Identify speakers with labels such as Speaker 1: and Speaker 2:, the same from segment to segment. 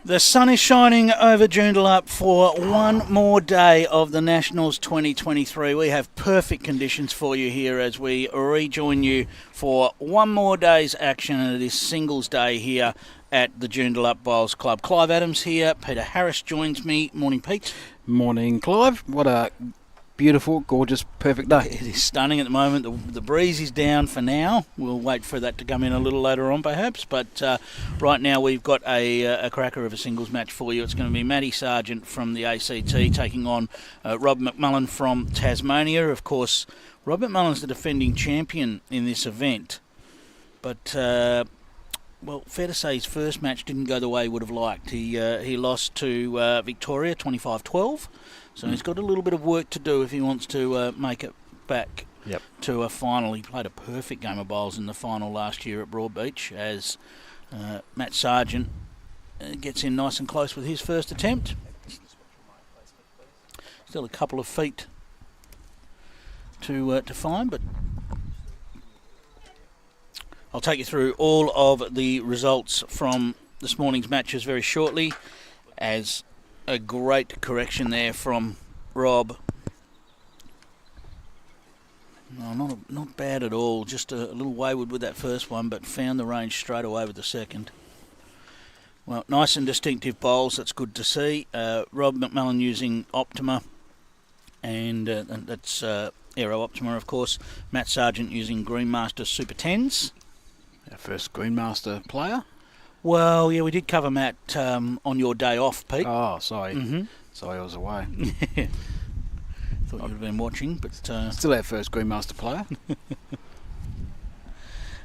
Speaker 1: The sun is shining over Joondalup for one more day of the Nationals 2023. We have perfect conditions for you here as we rejoin you for one more day's action, and it is singles day here at the Joondalup Bowls Club. Clive Adams here. Peter Harris joins me. Morning, Pete.
Speaker 2: Morning, Clive. What a beautiful, gorgeous, perfect day.
Speaker 1: It is stunning at the moment. The breeze is down for now. We'll wait for that to come in a little later on, perhaps. But right now we've got a cracker of a singles match for you. It's going to be Matty Sargeant from the ACT taking on Rob McMullen from Tasmania. Of course, Rob McMullen's the defending champion in this event. But, well, fair to say his first match didn't go the way he would have liked. He lost to Victoria 25-12. So he's got a little bit of work to do if he wants to make it back to a final. He played a perfect game of bowls in the final last year at Broadbeach as Matt Sargeant gets in nice and close with his first attempt. Still a couple of feet to find, but I'll take you through all of the results from this morning's matches very shortly, as a great correction there from Rob. No, not bad at all. Just a little wayward with that first one, but found the range straight away with the second. Well, nice and distinctive bowls. That's good to see. Rob McMullen using Optima, and that's Aero Optima, of course. Matt Sargeant using Greenmaster Super 10s.
Speaker 2: Our first Greenmaster player.
Speaker 1: Well, yeah, we did cover Matt on your day off, Pete.
Speaker 2: Oh, sorry.
Speaker 1: Mm-hmm.
Speaker 2: Sorry, I was away.
Speaker 1: Thought you'd have been watching, but
Speaker 2: still our first Greenmaster player.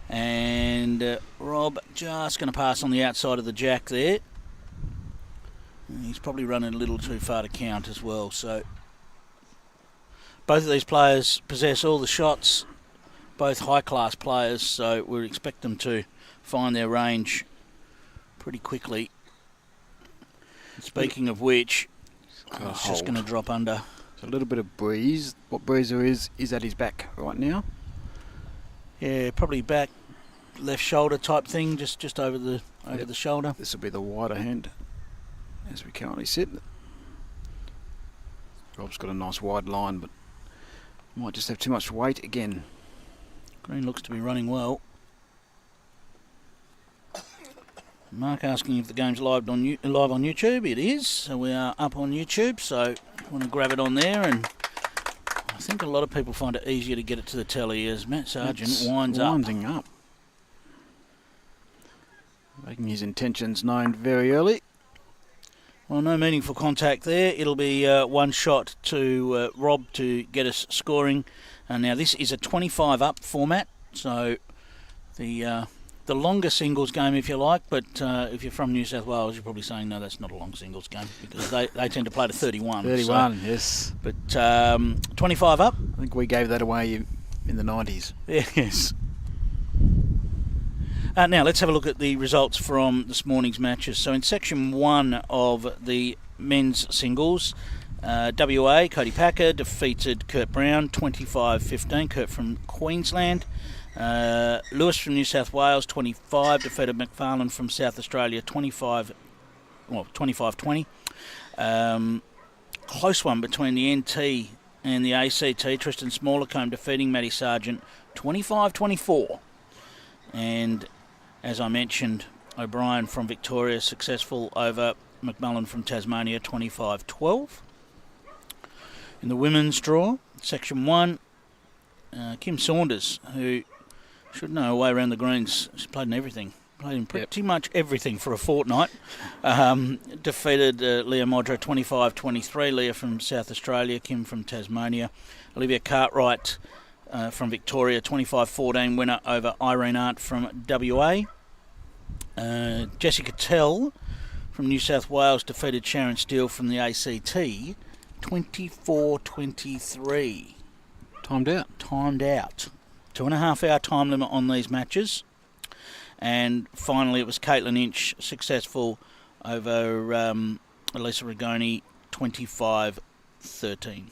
Speaker 1: And Rob just going to pass on the outside of the jack there. He's probably running a little too far to count as well. So both of these players possess all the shots, both high-class players, so we expect them to find their range pretty quickly. Speaking of which, it's just going to drop under.
Speaker 2: It's a little bit of breeze. What breeze there is at his back right now.
Speaker 1: Yeah, probably back, left shoulder type thing, just over the shoulder.
Speaker 2: This will be the wider hand as we currently sit. Rob's got a nice wide line, but might just have too much weight again.
Speaker 1: Green looks to be running well. Mark asking if the game's live on YouTube. It is, so we are up on YouTube, so I want to grab it on there, and I think a lot of people find it easier to get it to the telly as Matt Sargeant winding up.
Speaker 2: Making his intentions known very early.
Speaker 1: Well, no meaningful contact there. It'll be one shot to Rob to get us scoring. Now this is a 25 up format, so the longer singles game, if you like, but if you're from New South Wales, you're probably saying, no, that's not a long singles game, because they tend to play to 31.
Speaker 2: 31,
Speaker 1: so,
Speaker 2: yes.
Speaker 1: But 25 up.
Speaker 2: I think we gave that away in the 90s.
Speaker 1: Yes. Now, let's have a look at the results from this morning's matches. So in Section 1 of the men's singles, WA, Cody Packer defeated Kurt Brown, 25-15. Kurt from Queensland. Lewis from New South Wales, 25, defeated McFarlane from South Australia, 25-20. Close one between the NT and the ACT. Tristan Smallercombe defeating Matty Sargeant, 25-24. And as I mentioned, O'Brien from Victoria successful over McMullen from Tasmania, 25-12. In the women's draw, Section 1, Kim Saunders, who should know her way around the greens. She's played in everything. Played in pretty much everything for a fortnight. Defeated Leah Modra 25-23. Leah from South Australia, Kim from Tasmania. Olivia Cartwright from Victoria, 25-14 winner over Irene Arndt from WA. Jessica Tell from New South Wales defeated Sharon Steele from the ACT, 24-23.
Speaker 2: Timed out.
Speaker 1: 2.5 hour time limit on these matches. And finally it was Caitlin Inch successful over Elisa Rigoni, 25-13.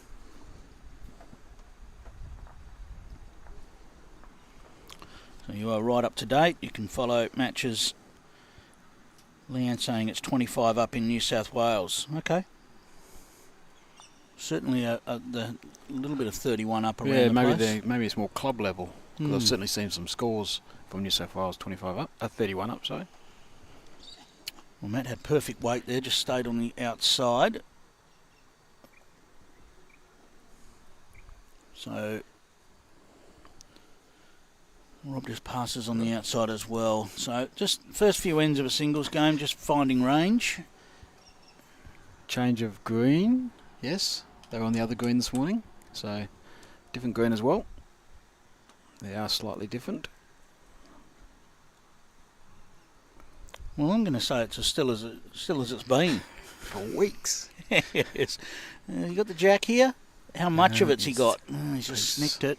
Speaker 1: So you are right up to date. You can follow matches Leanne saying it's 25 up in New South Wales. Okay. Certainly the little bit of 31 up around the place.
Speaker 2: Maybe it's more club level. Because I've certainly seen some scores from New South Wales 31 up, sorry.
Speaker 1: Well, Matt had perfect weight there, just stayed on the outside. So Rob just passes on the outside as well. So just first few ends of a singles game, just finding range.
Speaker 2: Change of green, yes. They were on the other green this morning, so different green as well. They are slightly different.
Speaker 1: Well, I'm going to say it's as still as it's been
Speaker 2: For weeks.
Speaker 1: Yes. You got the jack here. How much of it's he got? He's just snicked it.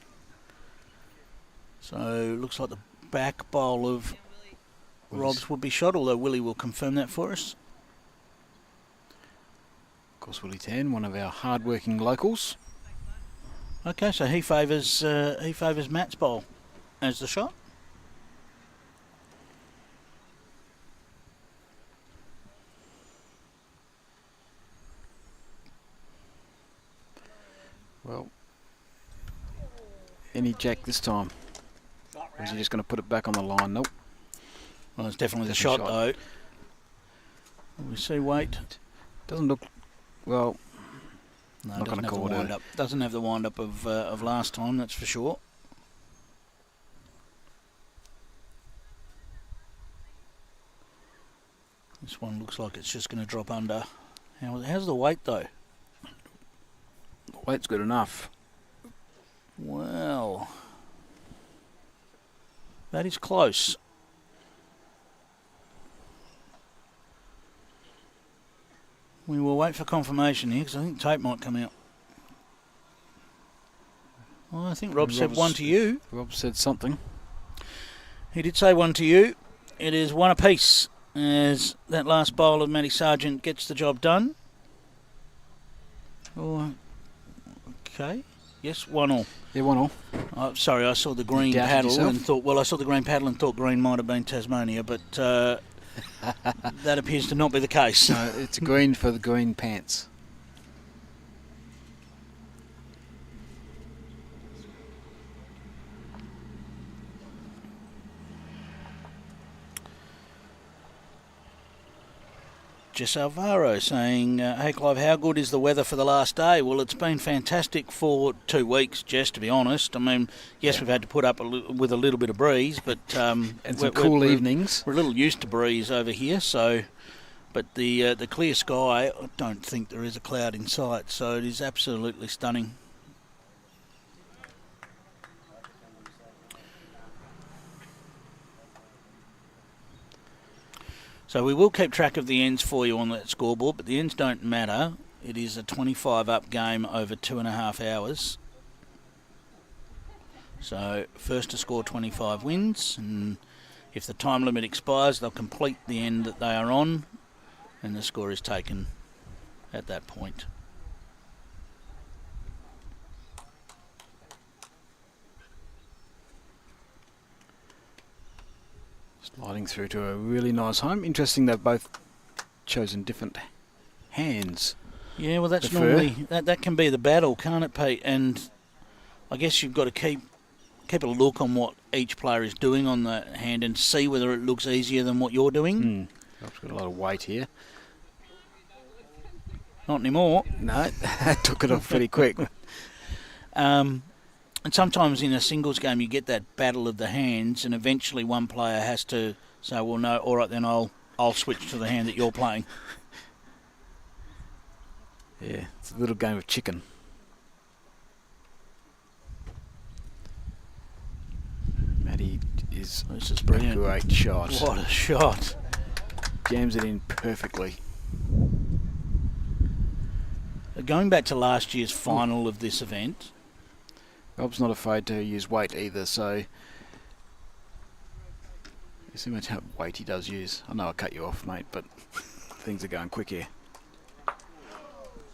Speaker 1: So looks like the back bowl of Rob's would be shot, although Willie will confirm that for us.
Speaker 2: Of course, Willie Tan, one of our hard-working locals.
Speaker 1: Okay, so he favours Matt's bowl as the shot.
Speaker 2: Well, any jack this time? Or is he just going to put it back on the line? Nope.
Speaker 1: Well, it's definitely the shot, though. We see weight.
Speaker 2: Doesn't look well.
Speaker 1: No,
Speaker 2: not going to call it
Speaker 1: up. Doesn't have the wind up of last time, that's for sure. This one looks like it's just going to drop under. How's the weight though?
Speaker 2: The weight's good enough.
Speaker 1: Well, that is close. We will wait for confirmation here because I think tape might come out. Well, I think Rob said one to you.
Speaker 2: Rob said something.
Speaker 1: He did say one to you. It is one apiece as that last bowl of Matty Sargeant gets the job done. Oh, okay. Yes, 1-1.
Speaker 2: Yeah, 1-1.
Speaker 1: Sorry, I saw the green paddle and thought. Well, I saw the green paddle and thought green might have been Tasmania, but that appears to not be the case.
Speaker 2: No, it's green for the green pants.
Speaker 1: Jess Alvaro saying, hey Clive, how good is the weather for the last day? Well, it's been fantastic for 2 weeks, Jess, to be honest. I mean, yes, we've had to put up with a little bit of breeze, but
Speaker 2: and some cool evenings.
Speaker 1: We're a little used to breeze over here, so. But the clear sky, I don't think there is a cloud in sight, so it is absolutely stunning. So we will keep track of the ends for you on that scoreboard, but the ends don't matter. It is a 25-up game over 2.5 hours. So first to score 25 wins, and if the time limit expires, they'll complete the end that they are on, and the score is taken at that point.
Speaker 2: Sliding through to a really nice home. Interesting they've both chosen different hands.
Speaker 1: Yeah, well that's normally, that can be the battle, can't it, Pete? And I guess you've got to keep a look on what each player is doing on the hand and see whether it looks easier than what you're doing.
Speaker 2: I've got a lot of weight here.
Speaker 1: Not anymore.
Speaker 2: No, that took it off pretty quick.
Speaker 1: And sometimes in a singles game you get that battle of the hands, and eventually one player has to say, well, no, all right, then I'll switch to the hand that you're playing.
Speaker 2: Yeah, it's a little game of chicken. Matty is
Speaker 1: this is brilliant.
Speaker 2: A great shot.
Speaker 1: What a shot.
Speaker 2: Jams it in perfectly.
Speaker 1: Going back to last year's final of this event,
Speaker 2: Rob's not afraid to use weight either, so you see much how weight he does use. I know I cut you off, mate, but things are going quick here.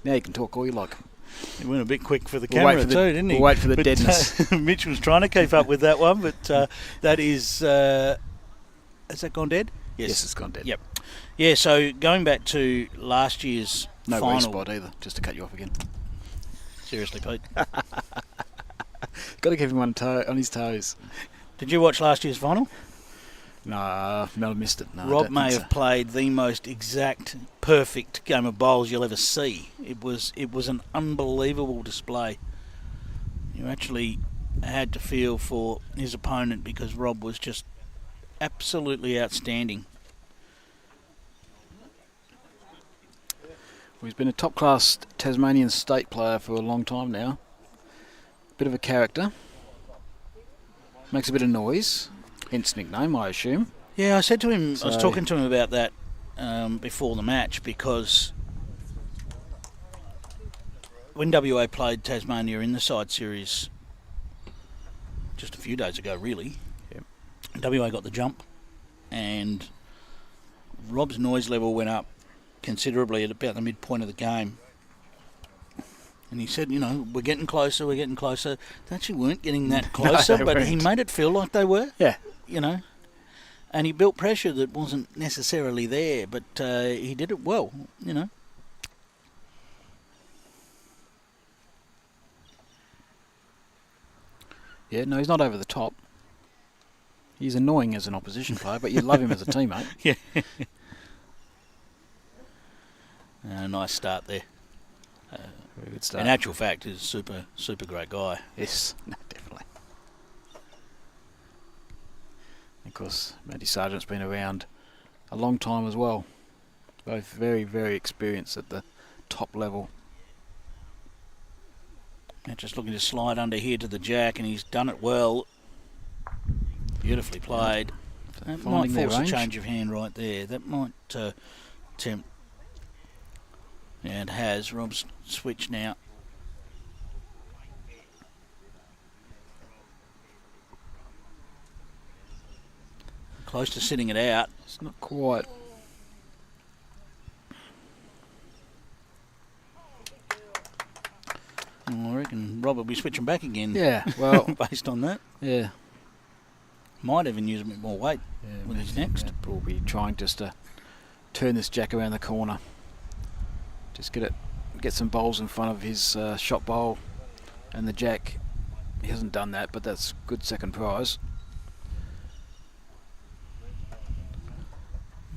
Speaker 2: Now you can talk all you like.
Speaker 1: He went a bit quick for the camera didn't he?
Speaker 2: We'll wait for the deadness.
Speaker 1: Mitch was trying to keep up with that one, but that is... has that gone dead?
Speaker 2: Yes, it's gone dead.
Speaker 1: Yep. Yeah, so going back to last year's
Speaker 2: No
Speaker 1: final...
Speaker 2: spot either, just to cut you off again.
Speaker 1: Seriously, Pete.
Speaker 2: Got to keep him on his toes.
Speaker 1: Did you watch last year's final?
Speaker 2: No, I missed it. No,
Speaker 1: Rob may have played the most exact, perfect game of bowls you'll ever see. It was an unbelievable display. You actually had to feel for his opponent because Rob was just absolutely outstanding.
Speaker 2: Well, he's been a top-class Tasmanian state player for a long time now. Bit of a character. Makes a bit of noise. Hence nickname, I assume.
Speaker 1: Yeah, I said to him, I was talking to him about that before the match because when WA played Tasmania in the side series just a few days ago, really, WA got the jump and Rob's noise level went up considerably at about the midpoint of the game. And he said, we're getting closer. They actually weren't getting that closer,
Speaker 2: No,
Speaker 1: but
Speaker 2: weren't.
Speaker 1: he made it feel like they were.
Speaker 2: Yeah.
Speaker 1: And he built pressure that wasn't necessarily there, but he did it well,
Speaker 2: Yeah, no, he's not over the top. He's annoying as an opposition player, but you love him as a teammate.
Speaker 1: Yeah. Nice start there.
Speaker 2: Very good start.
Speaker 1: In actual fact, he's a super, super great guy.
Speaker 2: Yes, no, definitely. Of course, Matty Sargeant's been around a long time as well. Both very, very experienced at the top level.
Speaker 1: Now just looking to slide under here to the jack, and he's done it well. Beautifully played. That might force a change of hand right there. That might tempt. Yeah, it has. Rob's switch now. Close to sitting it out.
Speaker 2: It's not quite.
Speaker 1: I reckon Rob will be switching back again.
Speaker 2: Yeah, well.
Speaker 1: Based on that.
Speaker 2: Yeah.
Speaker 1: Might even use a bit more weight with his next.
Speaker 2: We'll be trying just to turn this jack around the corner. Just get some bowls in front of his shot bowl and the jack. He hasn't done that, but that's good second prize.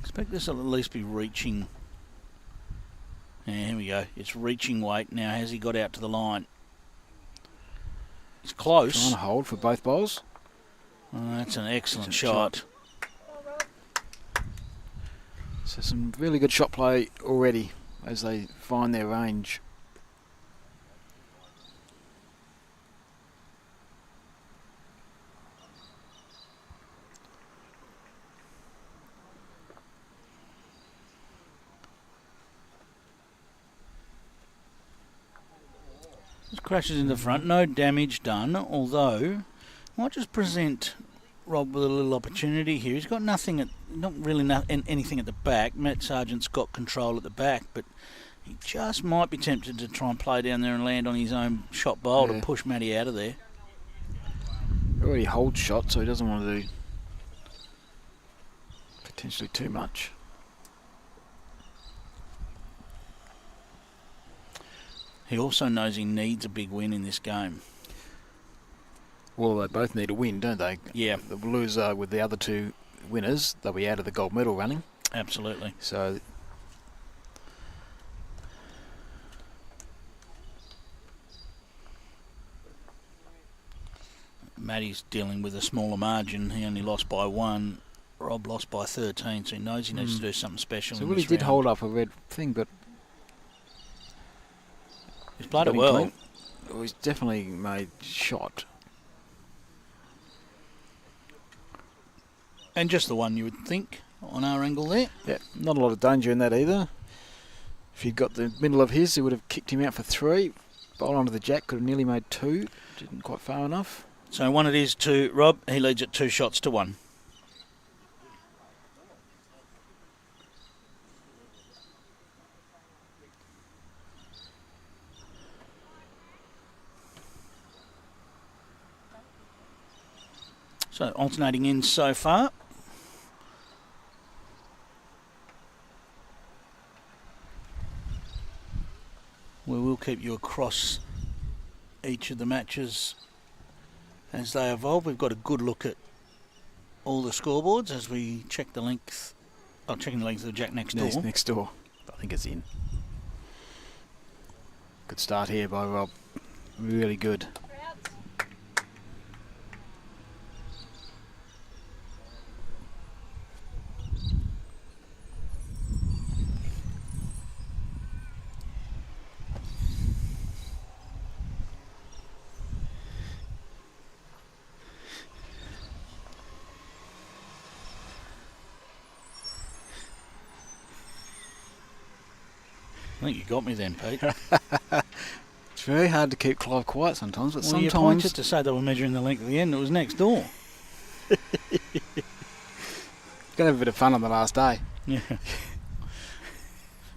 Speaker 1: Expect this will at least be reaching. Yeah, here we go. It's reaching weight now. Has he got out to the line? It's close.
Speaker 2: Trying to hold for both bowls.
Speaker 1: Oh, that's an excellent shot.
Speaker 2: So some really good shot play already as they find their range.
Speaker 1: This crashes in the front, no damage done, although might just present Rob with a little opportunity here. He's got nothing anything at the back. Matt Sargeant's got control at the back, but he just might be tempted to try and play down there and land on his own shot bowl to push Matty out of there.
Speaker 2: He already holds shot, so he doesn't want to do potentially too much.
Speaker 1: He also knows he needs a big win in this game.
Speaker 2: Well, they both need a win, don't they?
Speaker 1: Yeah.
Speaker 2: The loser with the other two winners, they'll be out of the gold medal running.
Speaker 1: Absolutely.
Speaker 2: So
Speaker 1: Matty's dealing with a smaller margin. He only lost by 1. Rob lost by 13, so he knows he needs to do something special.
Speaker 2: So
Speaker 1: in
Speaker 2: really
Speaker 1: this
Speaker 2: did
Speaker 1: round.
Speaker 2: hold up a red thing, but
Speaker 1: He's played it well.
Speaker 2: Oh, he's definitely made shot.
Speaker 1: And just the one you would think on our angle there.
Speaker 2: Yeah, not a lot of danger in that either. If he'd got the middle of his, he would have kicked him out for 3. Bowled onto the jack, could have nearly made 2. Didn't quite far enough.
Speaker 1: So 1 it is to Rob. He leads at 2 shots to 1. So alternating in so far. We will keep you across each of the matches as they evolve. We've got a good look at all the scoreboards as we check the length. Oh, checking the length of the jack next door.
Speaker 2: Next door. I think it's in. Good start here by Rob. Really good.
Speaker 1: I think you got me then, Pete.
Speaker 2: It's very hard to keep Clive quiet sometimes, but
Speaker 1: You pointed to say they were measuring the length of the end. It was next door.
Speaker 2: Gonna have a bit of fun on the last day.
Speaker 1: Yeah.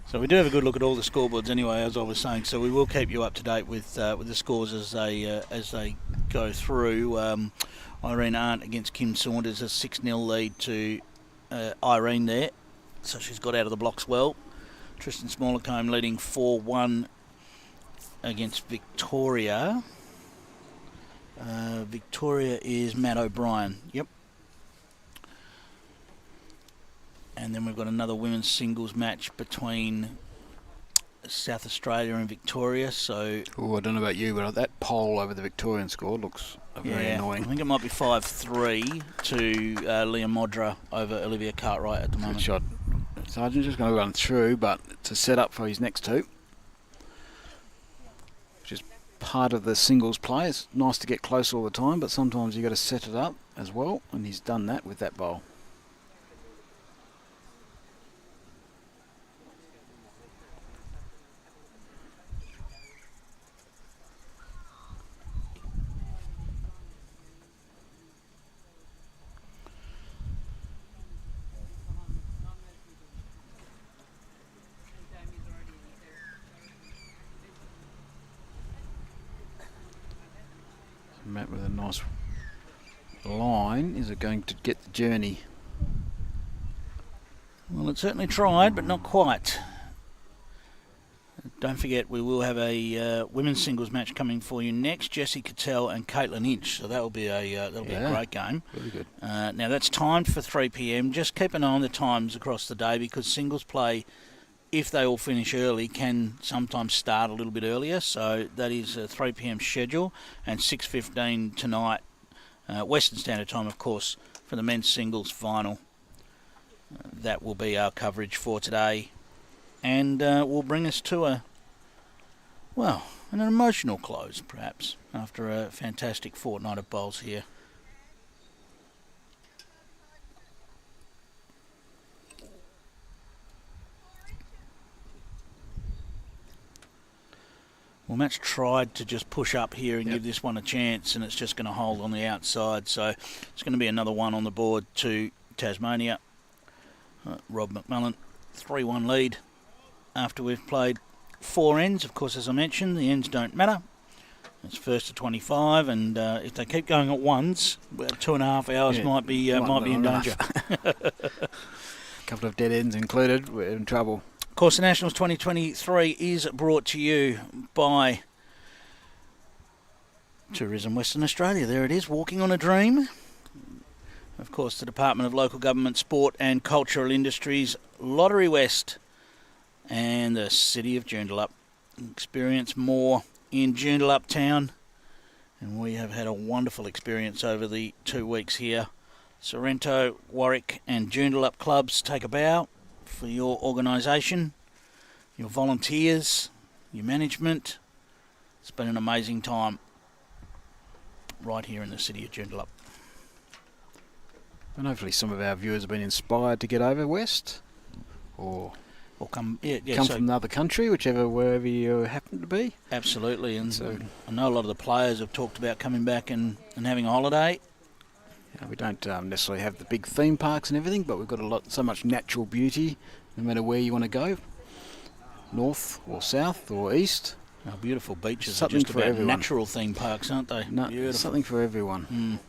Speaker 1: So we do have a good look at all the scoreboards anyway, as I was saying. So we will keep you up to date with the scores as they go through. Irene Arndt against Kim Saunders, a 6-0 lead to Irene there. So she's got out of the blocks well. Tristan Smallacombe leading 4-1 against Victoria. Victoria is Matt O'Brien. Yep. And then we've got another women's singles match between South Australia and Victoria. So,
Speaker 2: I don't know about you, but that poll over the Victorian score looks very annoying.
Speaker 1: I think it might be 5-3 to Leah Modra over Olivia Cartwright at the moment.
Speaker 2: Good shot. Sargeant's just going to run through, but it's a set-up for his next two, which is part of the singles play. It's nice to get close all the time, but sometimes you've got to set it up as well, and he's done that with that bowl. Matt with a nice line. Is it going to get the journey?
Speaker 1: Well, it certainly tried, but not quite. Don't forget, we will have a women's singles match coming for you next. Jessie Cattell and Caitlin Inch, so that'll be a great game.
Speaker 2: Really good.
Speaker 1: Now that's timed for 3 p.m. Just keep an eye on the times across the day because singles play, if they all finish early, can sometimes start a little bit earlier. So that is a 3 p.m. schedule and 6:15 tonight, Western Standard Time, of course, for the men's singles final. That will be our coverage for today, and will bring us to an emotional close, perhaps, after a fantastic fortnight of bowls here. Well, Matt's tried to just push up here and give this one a chance, and it's just going to hold on the outside. So it's going to be another one on the board to Tasmania. Rob McMullen, 3-1 lead after we've played 4 ends. Of course, as I mentioned, the ends don't matter. It's first to 25, and if they keep going at ones, 2.5 hours might be in danger.
Speaker 2: A couple of dead ends included, we're in trouble.
Speaker 1: Of course, the Nationals 2023 is brought to you by Tourism Western Australia. There it is, walking on a dream. Of course, the Department of Local Government, Sport and Cultural Industries, Lottery West, and the City of Joondalup. Experience more in Joondalup town, and we have had a wonderful experience over the 2 weeks here. Sorrento, Warwick and Joondalup clubs take a bow for your organisation, your volunteers, your management. It's been an amazing time right here in the City of Joondalup.
Speaker 2: And hopefully some of our viewers have been inspired to get over west, or
Speaker 1: come
Speaker 2: from another country, wherever you happen to be.
Speaker 1: Absolutely, and so I know a lot of the players have talked about coming back and having a holiday.
Speaker 2: We don't necessarily have the big theme parks and everything, but we've got so much natural beauty, no matter where you want to go, north or south or east.
Speaker 1: Our beautiful beaches
Speaker 2: something
Speaker 1: are just
Speaker 2: for
Speaker 1: about
Speaker 2: everyone.
Speaker 1: Natural theme parks, aren't they?
Speaker 2: Beautiful. Something for everyone.
Speaker 1: Mm.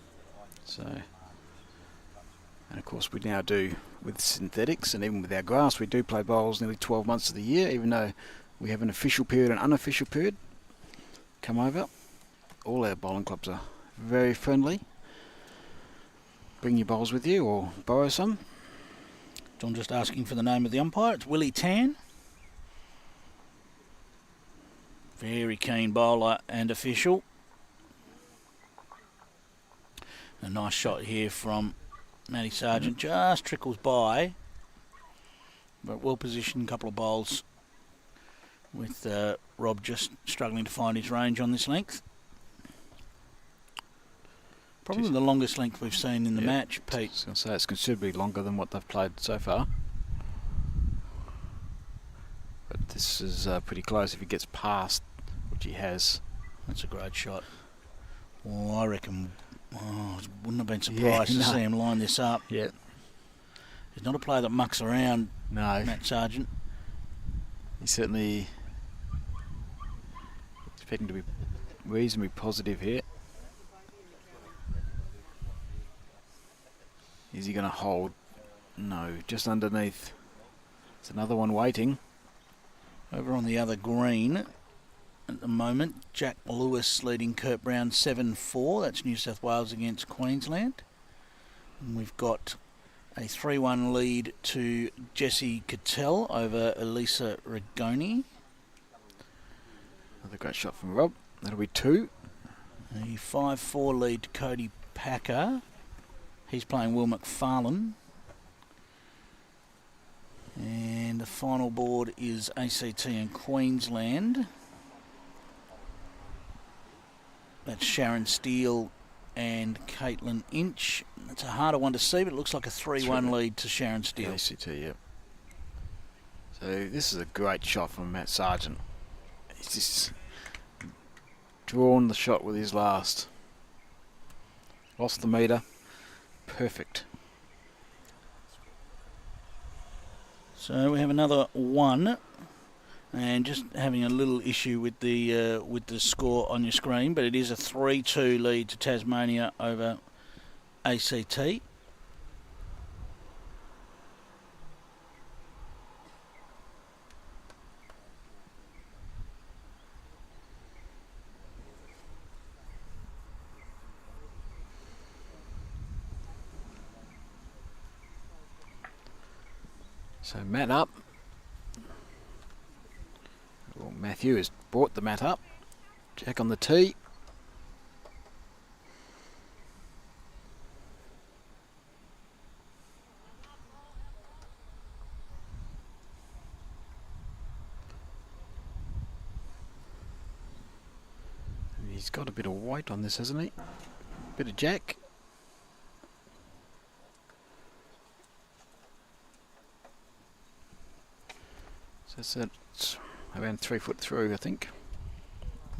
Speaker 2: So, and of course we now do with synthetics, and even with our grass, we do play bowls nearly 12 months of the year, even though We have an official period and unofficial period. Come over. All our bowling clubs are very friendly. Bring your bowls with you or borrow some.
Speaker 1: John just asking for the name of the umpire. It's Willie Tan. Very keen bowler and official. A nice shot here from Matty Sargeant. Just trickles by. But well positioned, couple of bowls with Rob just struggling to find his range on this length. Probably the longest length we've seen in the match, Pete.
Speaker 2: I was going to say it's considerably longer than what they've played so far. But this is pretty close if he gets past, which he has.
Speaker 1: That's a great shot. Oh, I reckon, wouldn't have been surprised to see him line this up.
Speaker 2: Yeah.
Speaker 1: He's not a player that mucks around,
Speaker 2: no.
Speaker 1: Matt Sargeant.
Speaker 2: He's certainly expecting to be reasonably positive here. Is he going to hold? No, just underneath. It's another one waiting.
Speaker 1: Over on the other green at the moment, Jack Lewis leading Kurt Brown 7-4. That's New South Wales against Queensland. And we've got a 3-1 lead to Jessie Cattell over Elisa Rigoni.
Speaker 2: Another great shot from Rob. That'll be 2.
Speaker 1: A 5-4 lead to Cody Packer. He's playing Will McFarlane. And the final board is ACT and Queensland. That's Sharon Steele and Caitlin Inch. It's a harder one to see, but it looks like a 3-1 lead to Sharon Steele.
Speaker 2: ACT, yep. So this is a great shot from Matt Sargeant. He's just drawn the shot with his last. Lost the meter. Perfect.
Speaker 1: So we have another 1, and just having a little issue with the score on your screen, but it is a 3-2 lead to Tasmania over ACT.
Speaker 2: So mat up. Well, Matthew has brought the mat up. Jack on the tee. He's got a bit of white on this, hasn't he? Bit of Jack. So it's around 3 foot through, I think.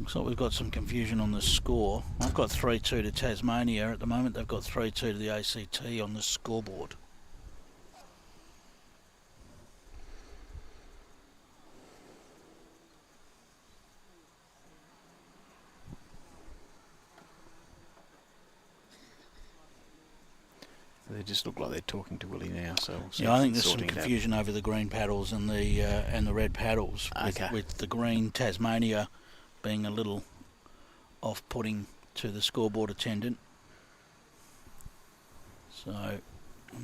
Speaker 1: Looks like we've got some confusion on the score. I've got 3-2 to Tasmania at the moment. They've got 3-2 to the ACT on the scoreboard.
Speaker 2: They just look like they're talking to Willie now. So
Speaker 1: yeah, I think there's some confusion over the green paddles and the red paddles.
Speaker 2: Okay.
Speaker 1: With the green Tasmania being a little off-putting to the scoreboard attendant. So I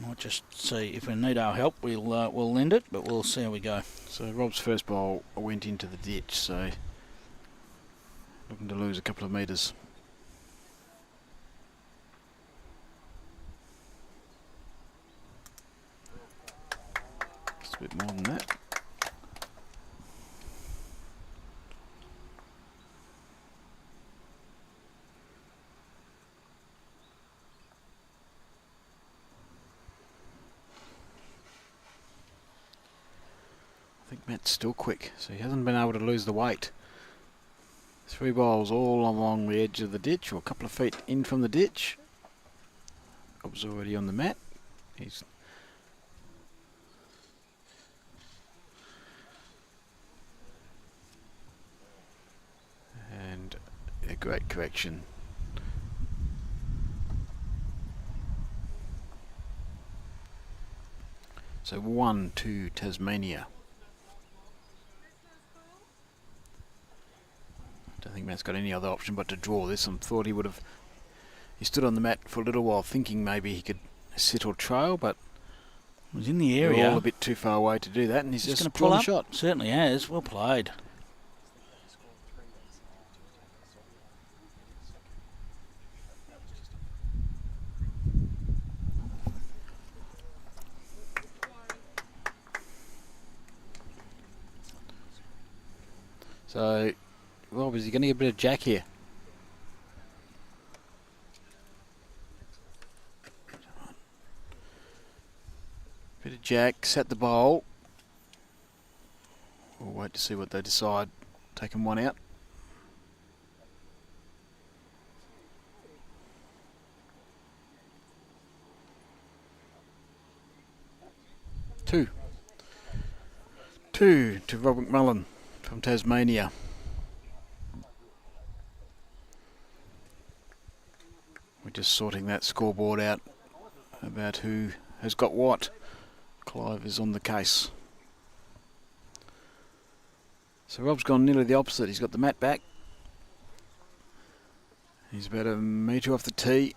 Speaker 1: might just see if we need our help. We'll lend it, but we'll see how we go.
Speaker 2: So Rob's first ball went into the ditch. So looking to lose a couple of metres. A bit more than that. I think Matt's still quick, so he hasn't been able to lose the weight. 3 balls all along the edge of the ditch, or a couple of feet in from the ditch. Rob's already on the mat. He's and a great correction. So 1-2 Tasmania. Don't think Matt's got any other option but to draw this. I thought he would have. He stood on the mat for a little while thinking maybe he could sit or trail, but
Speaker 1: was in the
Speaker 2: we're
Speaker 1: area.
Speaker 2: all a bit too far away to do that, and he's just
Speaker 1: going to
Speaker 2: pull
Speaker 1: pull
Speaker 2: the
Speaker 1: up.
Speaker 2: shot.
Speaker 1: Certainly has. Well played.
Speaker 2: So, Rob, is he going to get a bit of jack here? Bit of jack, set the bowl. We'll wait to see what they decide. Taking one out. Two to Rob McMullen from Tasmania. We're just sorting that scoreboard out about who has got what. Clive is on the case. So Rob's gone nearly the opposite. He's got the mat back. He's about a metre off the tee.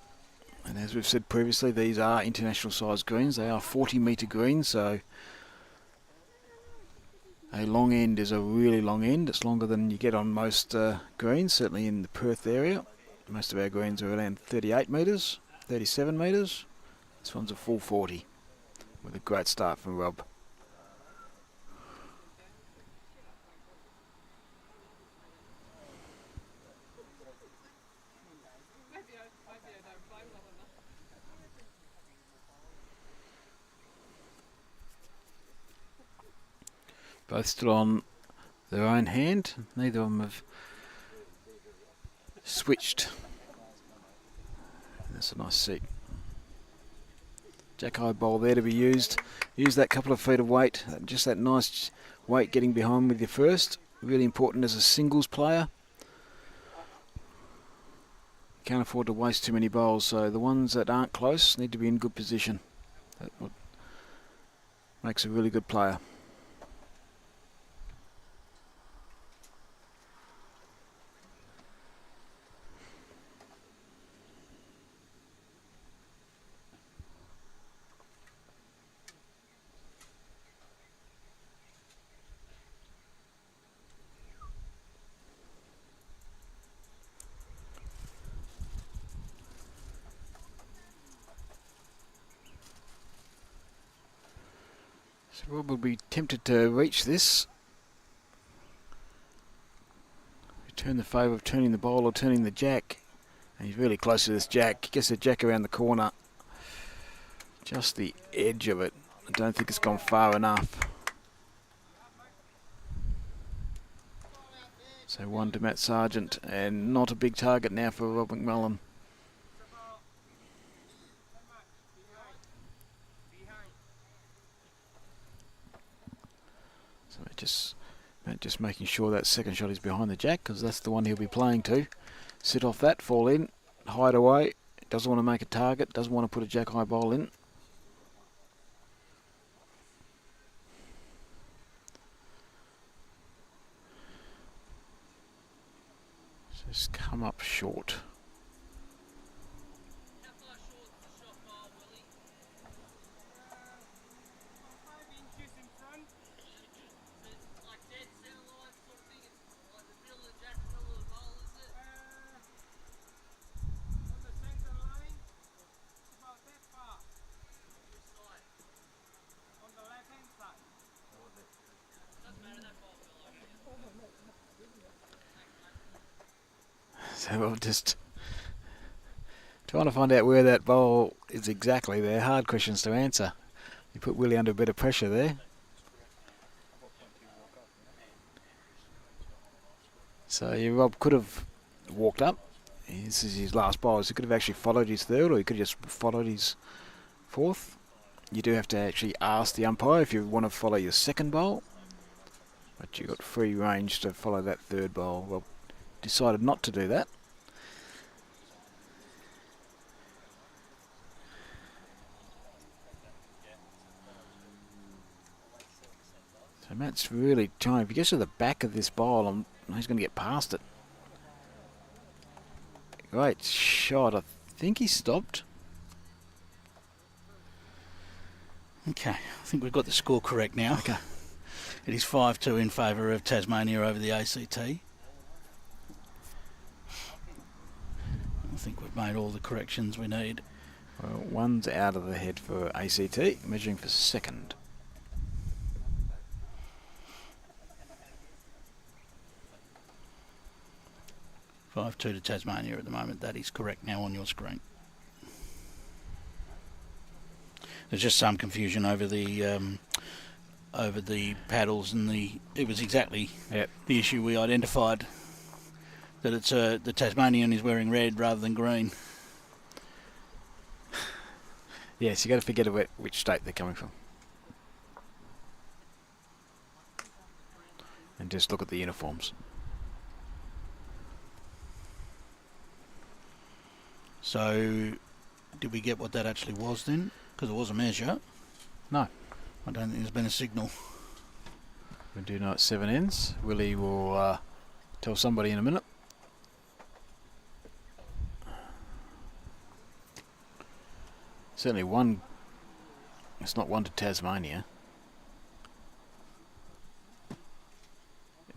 Speaker 2: And as we've said previously, these are international size greens. They are 40-metre greens, so a long end is a really long end. It's longer than you get on most greens, certainly in the Perth area. Most of our greens are around 38 metres, 37 metres. This one's a full 40 with a great start from Rob. Both still on their own hand. Neither of them have switched. That's a nice seat. Jack high bowl there to be used. Use that couple of feet of weight. Just that nice weight getting behind with your first. Really important as a singles player. Can't afford to waste too many bowls, so the ones that aren't close need to be in good position. That's what makes a really good player. So Rob will be tempted to reach this. Return the favour of turning the bowl or turning the jack. And he's really close to this jack. Gets the jack around the corner. Just the edge of it. I don't think it's gone far enough. So one to Matt Sargeant, and not a big target now for Rob McMullen. So Matt just making sure that second shot is behind the jack, because that's the one he'll be playing to. Sit off that, fall in, hide away. Doesn't want to make a target, doesn't want to put a jack high bowl in. Just come up short. So we're just trying to find out where that bowl is exactly. They're hard questions to answer. You put Willie under a bit of pressure there. So Rob could have walked up. This is his last bowl. So he could have actually followed his third, or he could have just followed his fourth. You do have to actually ask the umpire if you want to follow your second bowl. But you've got free range to follow that third bowl. Rob decided not to do that. So Matt's really trying. If he gets to the back of this bowl, he's going to get past it. Great shot. I think he stopped.
Speaker 1: Okay, I think we've got the score correct now.
Speaker 2: Okay.
Speaker 1: It is 5-2 in favour of Tasmania over the ACT. I think we've made all the corrections we need.
Speaker 2: Well, one's out of the head for ACT, measuring for second.
Speaker 1: Five two to Tasmania at the moment. That is correct now on your screen. There's just some confusion over the paddles and it was exactly the issue we identified, that it's the Tasmanian is wearing red rather than green.
Speaker 2: Yes, you got to forget about which state they're coming from, and just look at the uniforms.
Speaker 1: So, did we get what that actually was then? Because it was a measure.
Speaker 2: No.
Speaker 1: I don't think there's been a signal.
Speaker 2: We do know it's 7 ends. Willie will tell somebody in a minute. Certainly one. It's not one to Tasmania.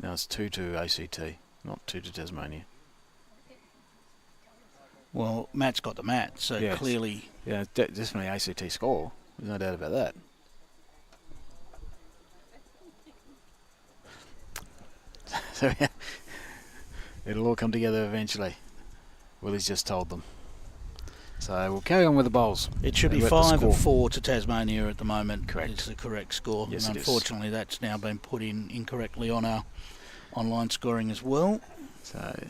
Speaker 2: No, it's 2 to ACT, not 2 to Tasmania.
Speaker 1: Well, Matt's got the mat, so
Speaker 2: yes.
Speaker 1: Clearly...
Speaker 2: Yeah, definitely ACT score. There's no doubt about that. So yeah, it'll all come together eventually. Willie's just told them. So we'll carry on with the bowls.
Speaker 1: It should be 5-4 to Tasmania at the moment.
Speaker 2: Correct.
Speaker 1: It's the correct score.
Speaker 2: Yes,
Speaker 1: and unfortunately, that's now been put in incorrectly on our online scoring as well.
Speaker 2: So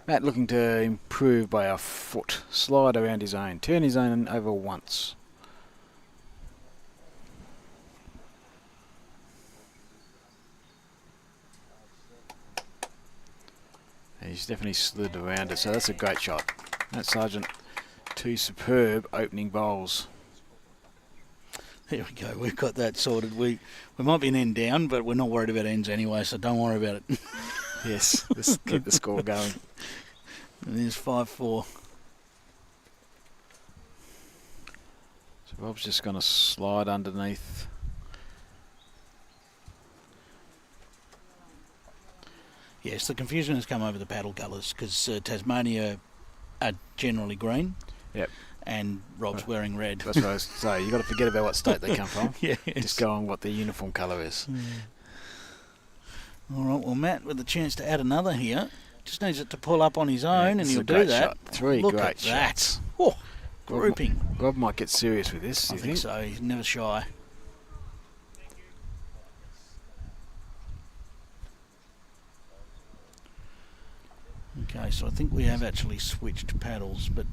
Speaker 2: Matt looking to improve by a foot. Slide around his own. Turn his own over once. And he's definitely slid around it, so that's a great shot. That's Sargeant. 2 superb opening bowls.
Speaker 1: There we go. We've got that sorted. We might be an end down, but we're not worried about ends anyway, so don't worry about it.
Speaker 2: Yes, let's keep the score going.
Speaker 1: And there's 5-4.
Speaker 2: So Rob's just going to slide underneath.
Speaker 1: Yes, the confusion has come over the paddle colours because Tasmania are generally green.
Speaker 2: Yep.
Speaker 1: And Rob's wearing red.
Speaker 2: That's what I was saying. You've got to forget about what state they come from.
Speaker 1: Yes.
Speaker 2: Just go on what their uniform colour is.
Speaker 1: All right, well, Matt, with a chance to add another here, just needs it to pull up on his own, and he'll do that.
Speaker 2: Shot. 3
Speaker 1: Look
Speaker 2: great
Speaker 1: at
Speaker 2: shots.
Speaker 1: That. Oh, grouping.
Speaker 2: Rob might get serious with this.
Speaker 1: I think so. He's never shy. Okay, so I think we have actually switched paddles, but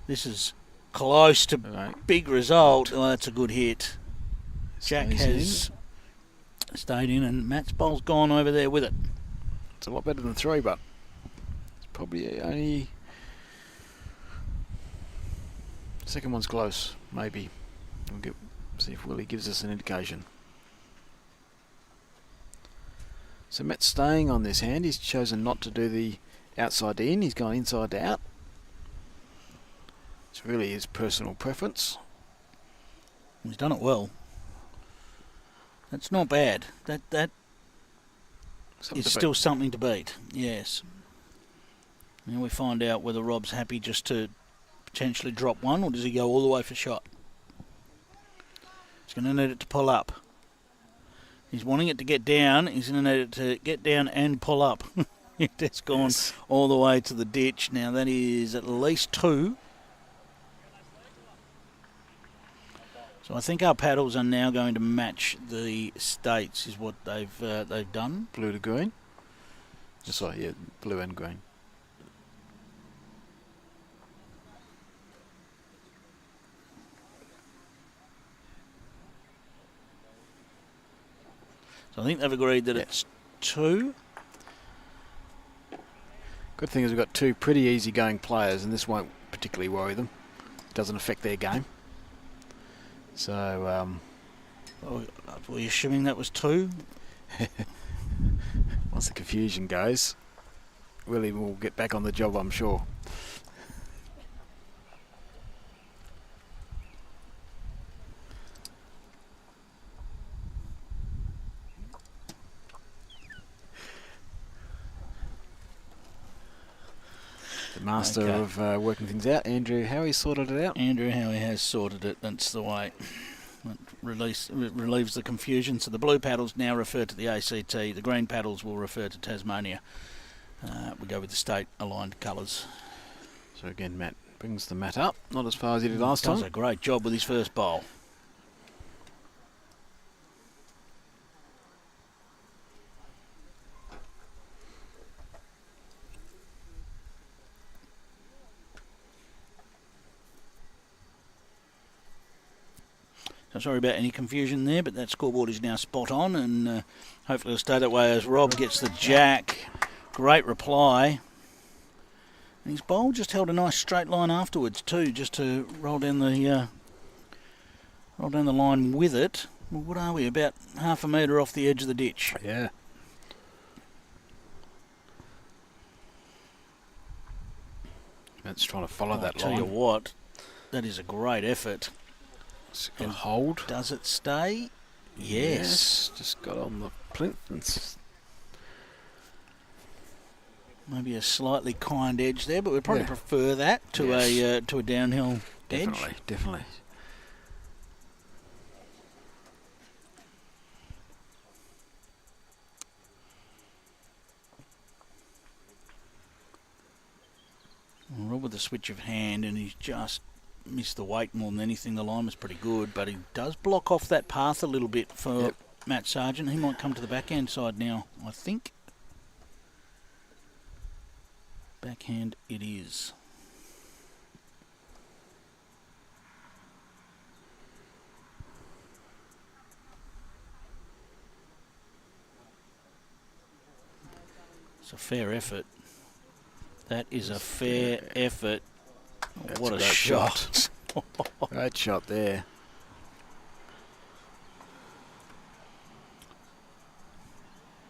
Speaker 1: this is close to big result. Oh, that's a good hit. Jack has stayed in, and Matt's bowl's gone over there with it.
Speaker 2: It's a lot better than 3, but it's probably only... Second one's close, maybe. We'll see if Willie gives us an indication. So Matt's staying on this hand. He's chosen not to do the outside in. He's gone inside to out. It's really his personal preference.
Speaker 1: He's done it well. That's not bad. That is still something to beat. Yes. Now we find out whether Rob's happy just to potentially drop one, or does he go all the way for shot? He's going to need it to pull up. He's wanting it to get down. He's going to need it to get down and pull up. It's gone all the way to the ditch. Now that is at least 2. So I think our paddles are now going to match the states, is what they've done.
Speaker 2: Blue to green. Sorry, yeah, blue and green.
Speaker 1: So I think they've agreed that it's 2.
Speaker 2: Good thing is we've got 2 pretty easy going players, and this won't particularly worry them. It doesn't affect their game. So,
Speaker 1: were you assuming that was 2?
Speaker 2: Once the confusion goes. Willie will get back on the job, I'm sure. The master of working things out, Andrew Howie, sorted it out.
Speaker 1: Andrew Howie has sorted it. That's the way. It relieves the confusion. So the blue paddles now refer to the ACT. The green paddles will refer to Tasmania. We go with the state-aligned colours.
Speaker 2: So again, Matt brings the mat up. Not as far as he did last time.
Speaker 1: Does a great job with his first bowl. So sorry about any confusion there, but that scoreboard is now spot on, and hopefully it'll stay that way as Rob gets the jack. Great reply. And his bowl just held a nice straight line afterwards too, just to roll down the line with it. Well, what are we, about half a metre off the edge of the ditch?
Speaker 2: Yeah. Matt's trying to follow that line.
Speaker 1: I'll tell you what, that is a great effort.
Speaker 2: And hold.
Speaker 1: Does it stay? Yes.
Speaker 2: Just got on the plinth and
Speaker 1: maybe a slightly kind edge there, but we'd probably prefer that to a downhill edge.
Speaker 2: Definitely.
Speaker 1: Rob with a switch of hand, and he's just missed the weight more than anything. The line was pretty good, but he does block off that path a little bit for Matt Sargeant. He might come to the backhand side now, I think. Backhand it is. It's a fair effort. That is a fair effort.
Speaker 2: That's
Speaker 1: what a shot.
Speaker 2: Great shot there.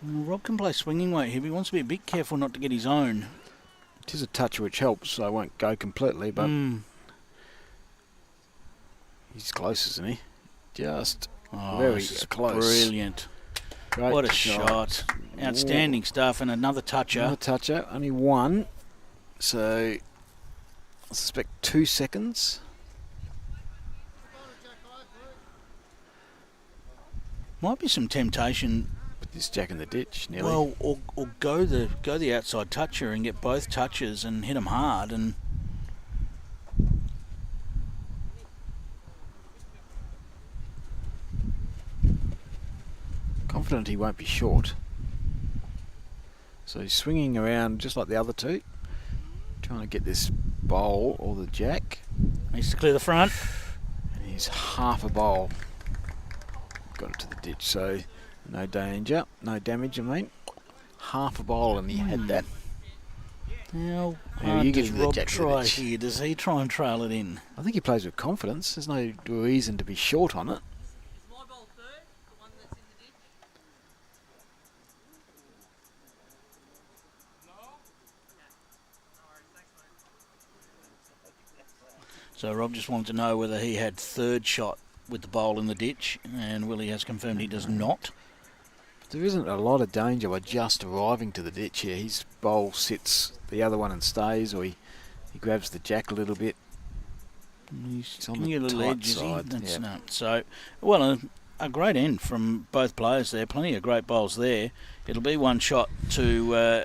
Speaker 1: Rob can play swinging weight here, but he wants to be a bit careful not to get his own.
Speaker 2: It is a touch which helps, so I won't go completely, but he's close, isn't he? Just very close.
Speaker 1: Brilliant.
Speaker 2: Great
Speaker 1: what a shot. Outstanding stuff, and another toucher.
Speaker 2: Another toucher, only one. So I suspect 2 seconds.
Speaker 1: Might be some temptation.
Speaker 2: With this jack in the ditch, nearly.
Speaker 1: Well, or go the outside toucher and get both touches and hit them hard. And
Speaker 2: confident he won't be short. So he's swinging around just like the other two, trying to get this bowl or the jack.
Speaker 1: Needs to clear the front.
Speaker 2: And he's half a bowl. Got it to the ditch, so no danger, no damage, I mean. Half a bowl and he had that.
Speaker 1: How
Speaker 2: you
Speaker 1: does
Speaker 2: get the
Speaker 1: Rob
Speaker 2: jack to the
Speaker 1: try
Speaker 2: ditch.
Speaker 1: here? Does he try and trail it in?
Speaker 2: I think he plays with confidence. There's no reason to be short on it.
Speaker 1: So Rob just wanted to know whether he had third shot with the bowl in the ditch, and Willie has confirmed he does not.
Speaker 2: There isn't a lot of danger by just arriving to the ditch here. His bowl sits the other one and stays, or he grabs the jack a little bit.
Speaker 1: He's
Speaker 2: on
Speaker 1: on
Speaker 2: the
Speaker 1: a little
Speaker 2: tight
Speaker 1: edge, is he?
Speaker 2: side,
Speaker 1: That's
Speaker 2: yeah.
Speaker 1: no. So, well, a great end from both players there. Plenty of great bowls there. It'll be one shot to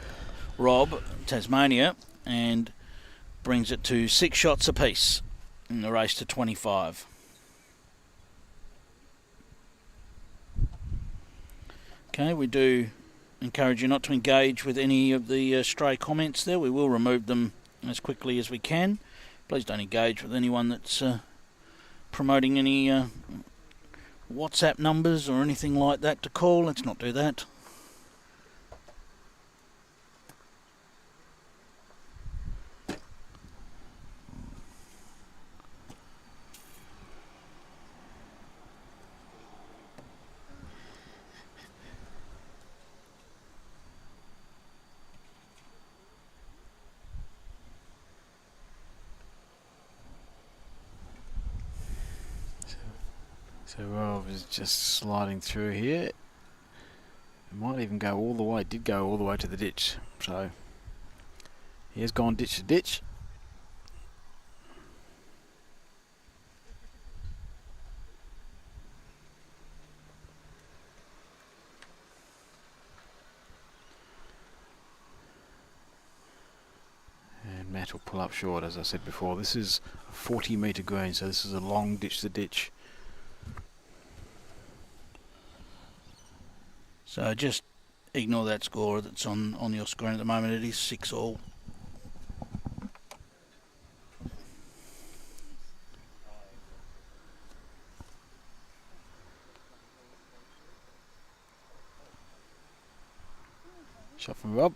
Speaker 1: Rob, Tasmania, and brings it to 6 shots apiece in the race to 25. Okay, we do encourage you not to engage with any of the stray comments there. We will remove them as quickly as we can. Please don't engage with anyone that's promoting any WhatsApp numbers or anything like that to call. Let's not do that.
Speaker 2: So Rob is just sliding through here. It might even go all the way. It did go all the way to the ditch. So he has gone ditch to ditch. And Matt will pull up short, as I said before. This is a 40-metre green, so this is a long ditch to ditch.
Speaker 1: So just ignore that score that's on your screen at the moment. It is 6-all.
Speaker 2: Shot from Rob.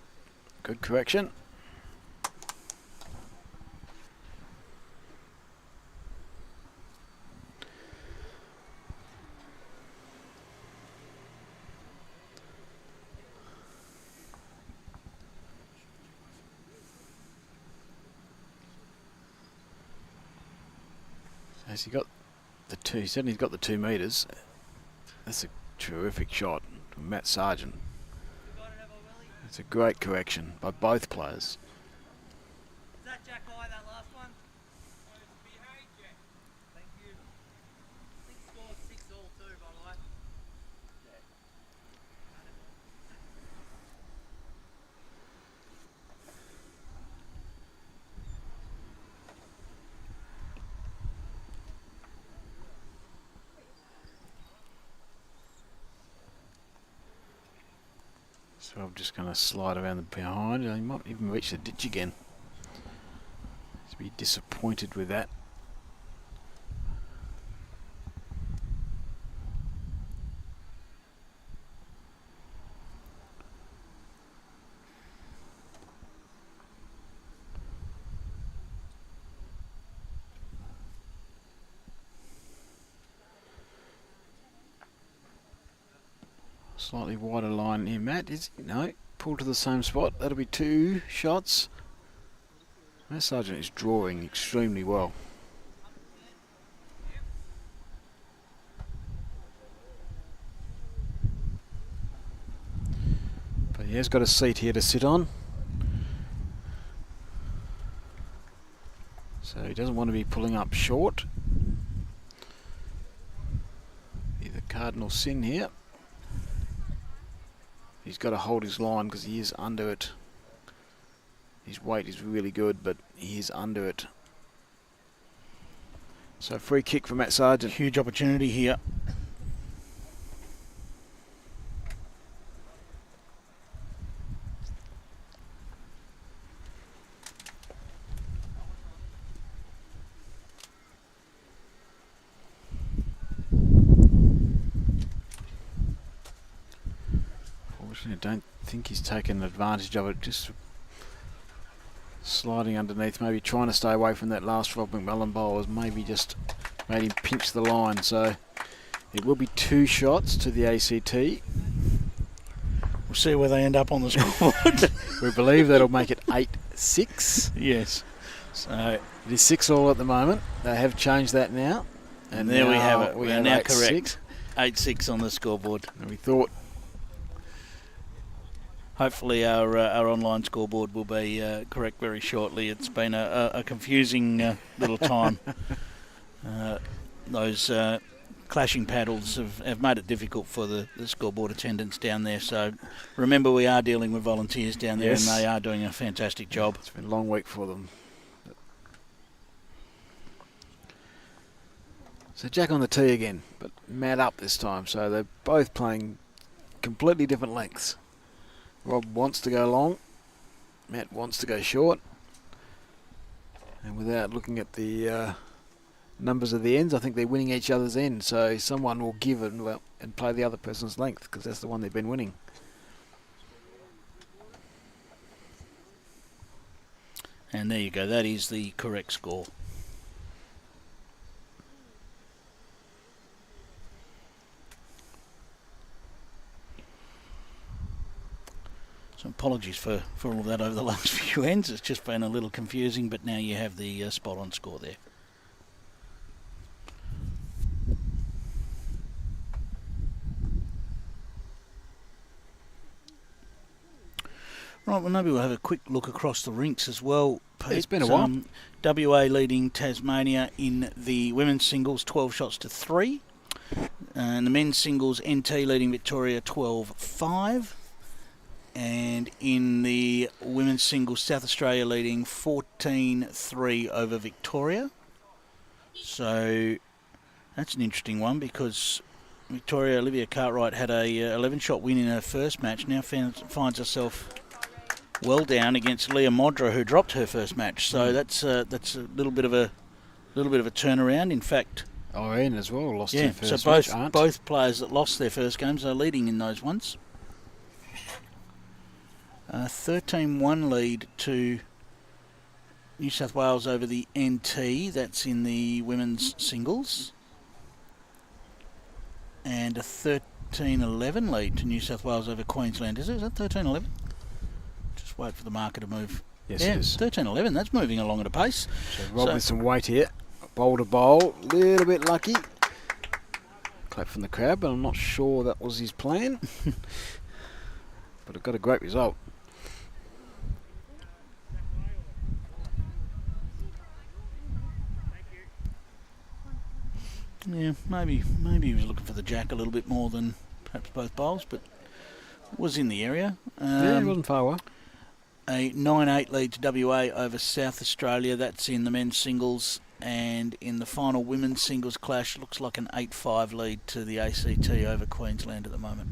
Speaker 2: Good correction. Has he got the two? He certainly got the 2 metres. That's a terrific shot from Matt Sargeant. It's a great correction by both players.
Speaker 3: Is that Jack high, that last one? Thank you. I think scored 6-all too, by the way.
Speaker 2: So I'm just going to slide around the behind. He might even reach the ditch again. To be disappointed with that. Slightly wider line here, Matt. No, pull to the same spot. That'll be 2 shots. Matt Sargeant is drawing extremely well. But he has got a seat here to sit on. So he doesn't want to be pulling up short. Either cardinal sin here. He's got to hold his line because he is under it. His weight is really good, but he is under it. So free kick for Matt Sargeant.
Speaker 1: Huge opportunity here.
Speaker 2: I don't think he's taken advantage of it, just sliding underneath, maybe trying to stay away from that last Rob McMullen bowl has maybe just made him pinch the line. So it will be 2 shots to the ACT.
Speaker 1: We'll see where they end up on the scoreboard.
Speaker 2: We believe that'll make it 8-6.
Speaker 1: Yes. So
Speaker 2: it is 6-all at the moment. They have changed that now.
Speaker 1: And there we have it. We are now
Speaker 2: 8-6.
Speaker 1: correct. 8-6 on the scoreboard.
Speaker 2: And we thought
Speaker 1: hopefully our online scoreboard will be correct very shortly. It's been a confusing little time. Those clashing paddles have made it difficult for the scoreboard attendants down there. So remember, we are dealing with volunteers down there,
Speaker 2: yes,
Speaker 1: and they are doing a fantastic job.
Speaker 2: It's been a long week for them. So Jack on the tee again, but Matt up this time. So they're both playing completely different lengths. Rob wants to go long, Matt wants to go short, and without looking at the numbers of the ends, I think they're winning each other's end, so someone will give it and play the other person's length, because that's the one they've been winning.
Speaker 1: And there you go, that is the correct score. So apologies for all of that over the last few ends. It's just been a little confusing, but now you have the spot on score there. Right, well, maybe we'll have a quick look across the rinks as well, Pete.
Speaker 2: It's been a while.
Speaker 1: WA leading Tasmania in the women's singles 12 shots to 3. And the men's singles, NT leading Victoria 12-5. And in the women's singles, South Australia leading 14-3 over Victoria. So that's an interesting one because Victoria, Olivia Cartwright, had a 11-shot win in her first match. Now finds herself well down against Leah Modra, who dropped her first match. So that's a little bit of a turnaround. In fact,
Speaker 2: Irene as well lost her first
Speaker 1: so
Speaker 2: match.
Speaker 1: both players that lost their first games are leading in those ones. 13-1 lead to New South Wales over the NT. That's in the women's singles. And a 13-11 lead to New South Wales over Queensland. Is that 13-11? Just wait for the marker to move.
Speaker 2: Yes,
Speaker 1: yeah,
Speaker 2: it is.
Speaker 1: 13-11. That's moving along at a pace.
Speaker 2: So Rob with some weight here. Bowl to bowl. Little bit lucky. Clap from the crowd, but I'm not sure that was his plan. But it got a great result.
Speaker 1: Yeah, maybe he was looking for the jack a little bit more than perhaps both bowls, but was in the area.
Speaker 2: Yeah, he wasn't far away.
Speaker 1: A 9-8 lead to WA over South Australia. That's in the men's singles. And in the final women's singles clash, looks like an 8-5 lead to the ACT over Queensland at the moment.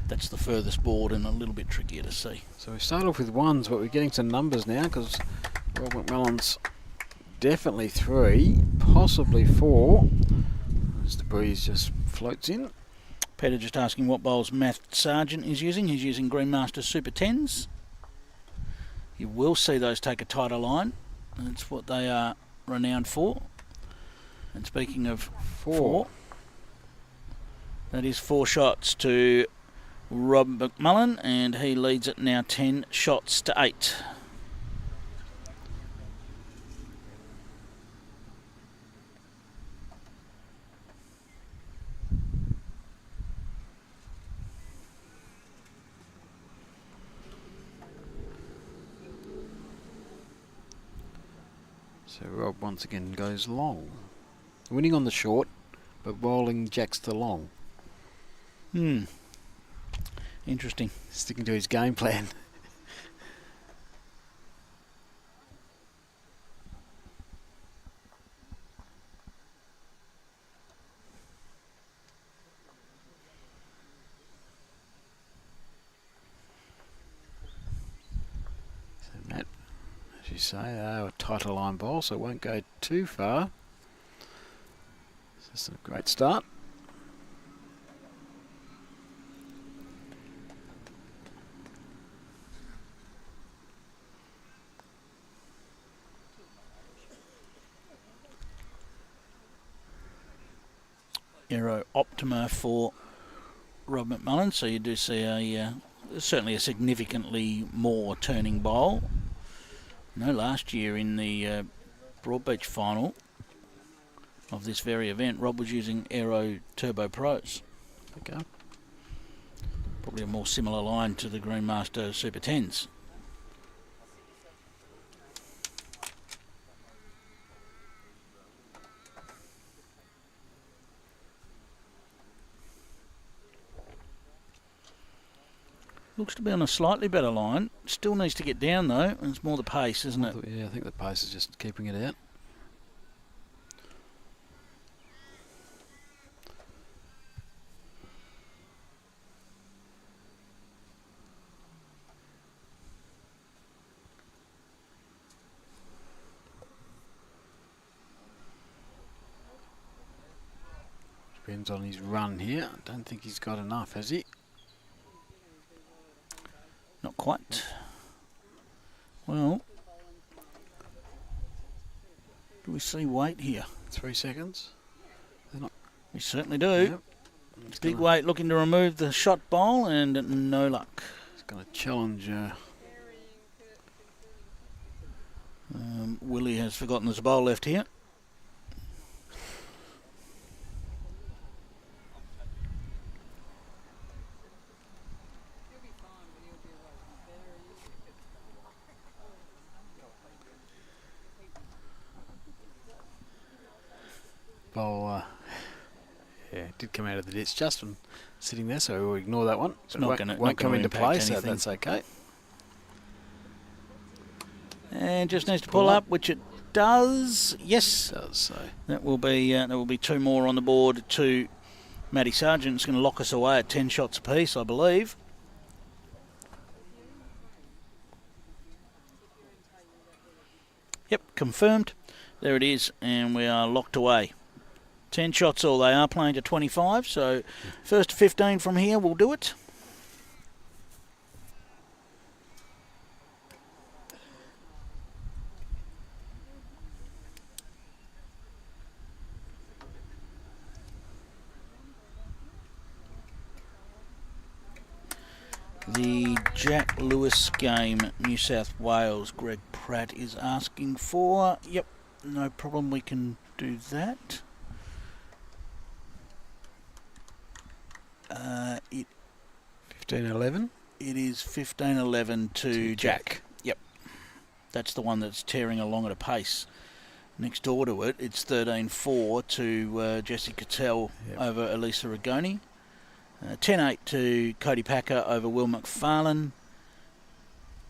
Speaker 1: That's the furthest board and a little bit trickier to see.
Speaker 2: So we start off with ones, but we're getting to numbers now because Rob McMullen's definitely 3, possibly 4. As the breeze just floats in.
Speaker 1: Peter just asking what bowls Matt Sargeant is using. He's using Greenmaster Super 10s. You will see those take a tighter line. That's what they are renowned for. And speaking of 4, that is 4 shots to Rob McMullen, and he leads it now 10 shots to 8.
Speaker 2: So Rob once again goes long. Winning on the short, but bowling jacks to long.
Speaker 1: Interesting.
Speaker 2: Sticking to his game plan. So Matt, as you say, a tighter line bowl, so it won't go too far. So this is a great start.
Speaker 1: Aero Optima for Rob McMullen, so you do see certainly a significantly more turning bowl. Last year in the Broadbeach final of this very event, Rob was using Aero Turbo Pros.
Speaker 2: Okay.
Speaker 1: Probably a more similar line to the Greenmaster Super 10s. Looks to be on a slightly better line. Still needs to get down though, and it's more the pace, isn't it?
Speaker 2: Yeah, I think the pace is just keeping it out. Depends on his run here. I don't think he's got enough, has he?
Speaker 1: Not quite. Well, do we see weight here?
Speaker 2: 3 seconds.
Speaker 1: We certainly do.
Speaker 2: Yep.
Speaker 1: Big weight looking to remove the shot bowl, and no luck.
Speaker 2: He's going to challenge.
Speaker 1: Willie has forgotten there's a bowl left here.
Speaker 2: did come out of the ditch just from sitting there, so we'll ignore that one.
Speaker 1: It's not going to
Speaker 2: won't come into play, so
Speaker 1: anything.
Speaker 2: that's okay.
Speaker 1: And just needs to pull up, which it does. Yes,
Speaker 2: It does, so.
Speaker 1: that will be 2 more on the board to Matty Sargeant. It's going to lock us away at 10 shots apiece, I believe. Yep, confirmed. There it is, and we are locked away. 10 shots all. They are playing to 25, so first to 15 from here will do it. The Jack Lewis game, New South Wales, Greg Pratt is asking for. Yep, no problem, we can do that. It
Speaker 2: 15-11?
Speaker 1: It is 15-11 to Jack. Yep, that's the one that's tearing along at a pace. Next door to it, it's 13-4 to Jesse Cattell over Elisa Rigoni. 10-8 to Cody Packer over Will McFarlane.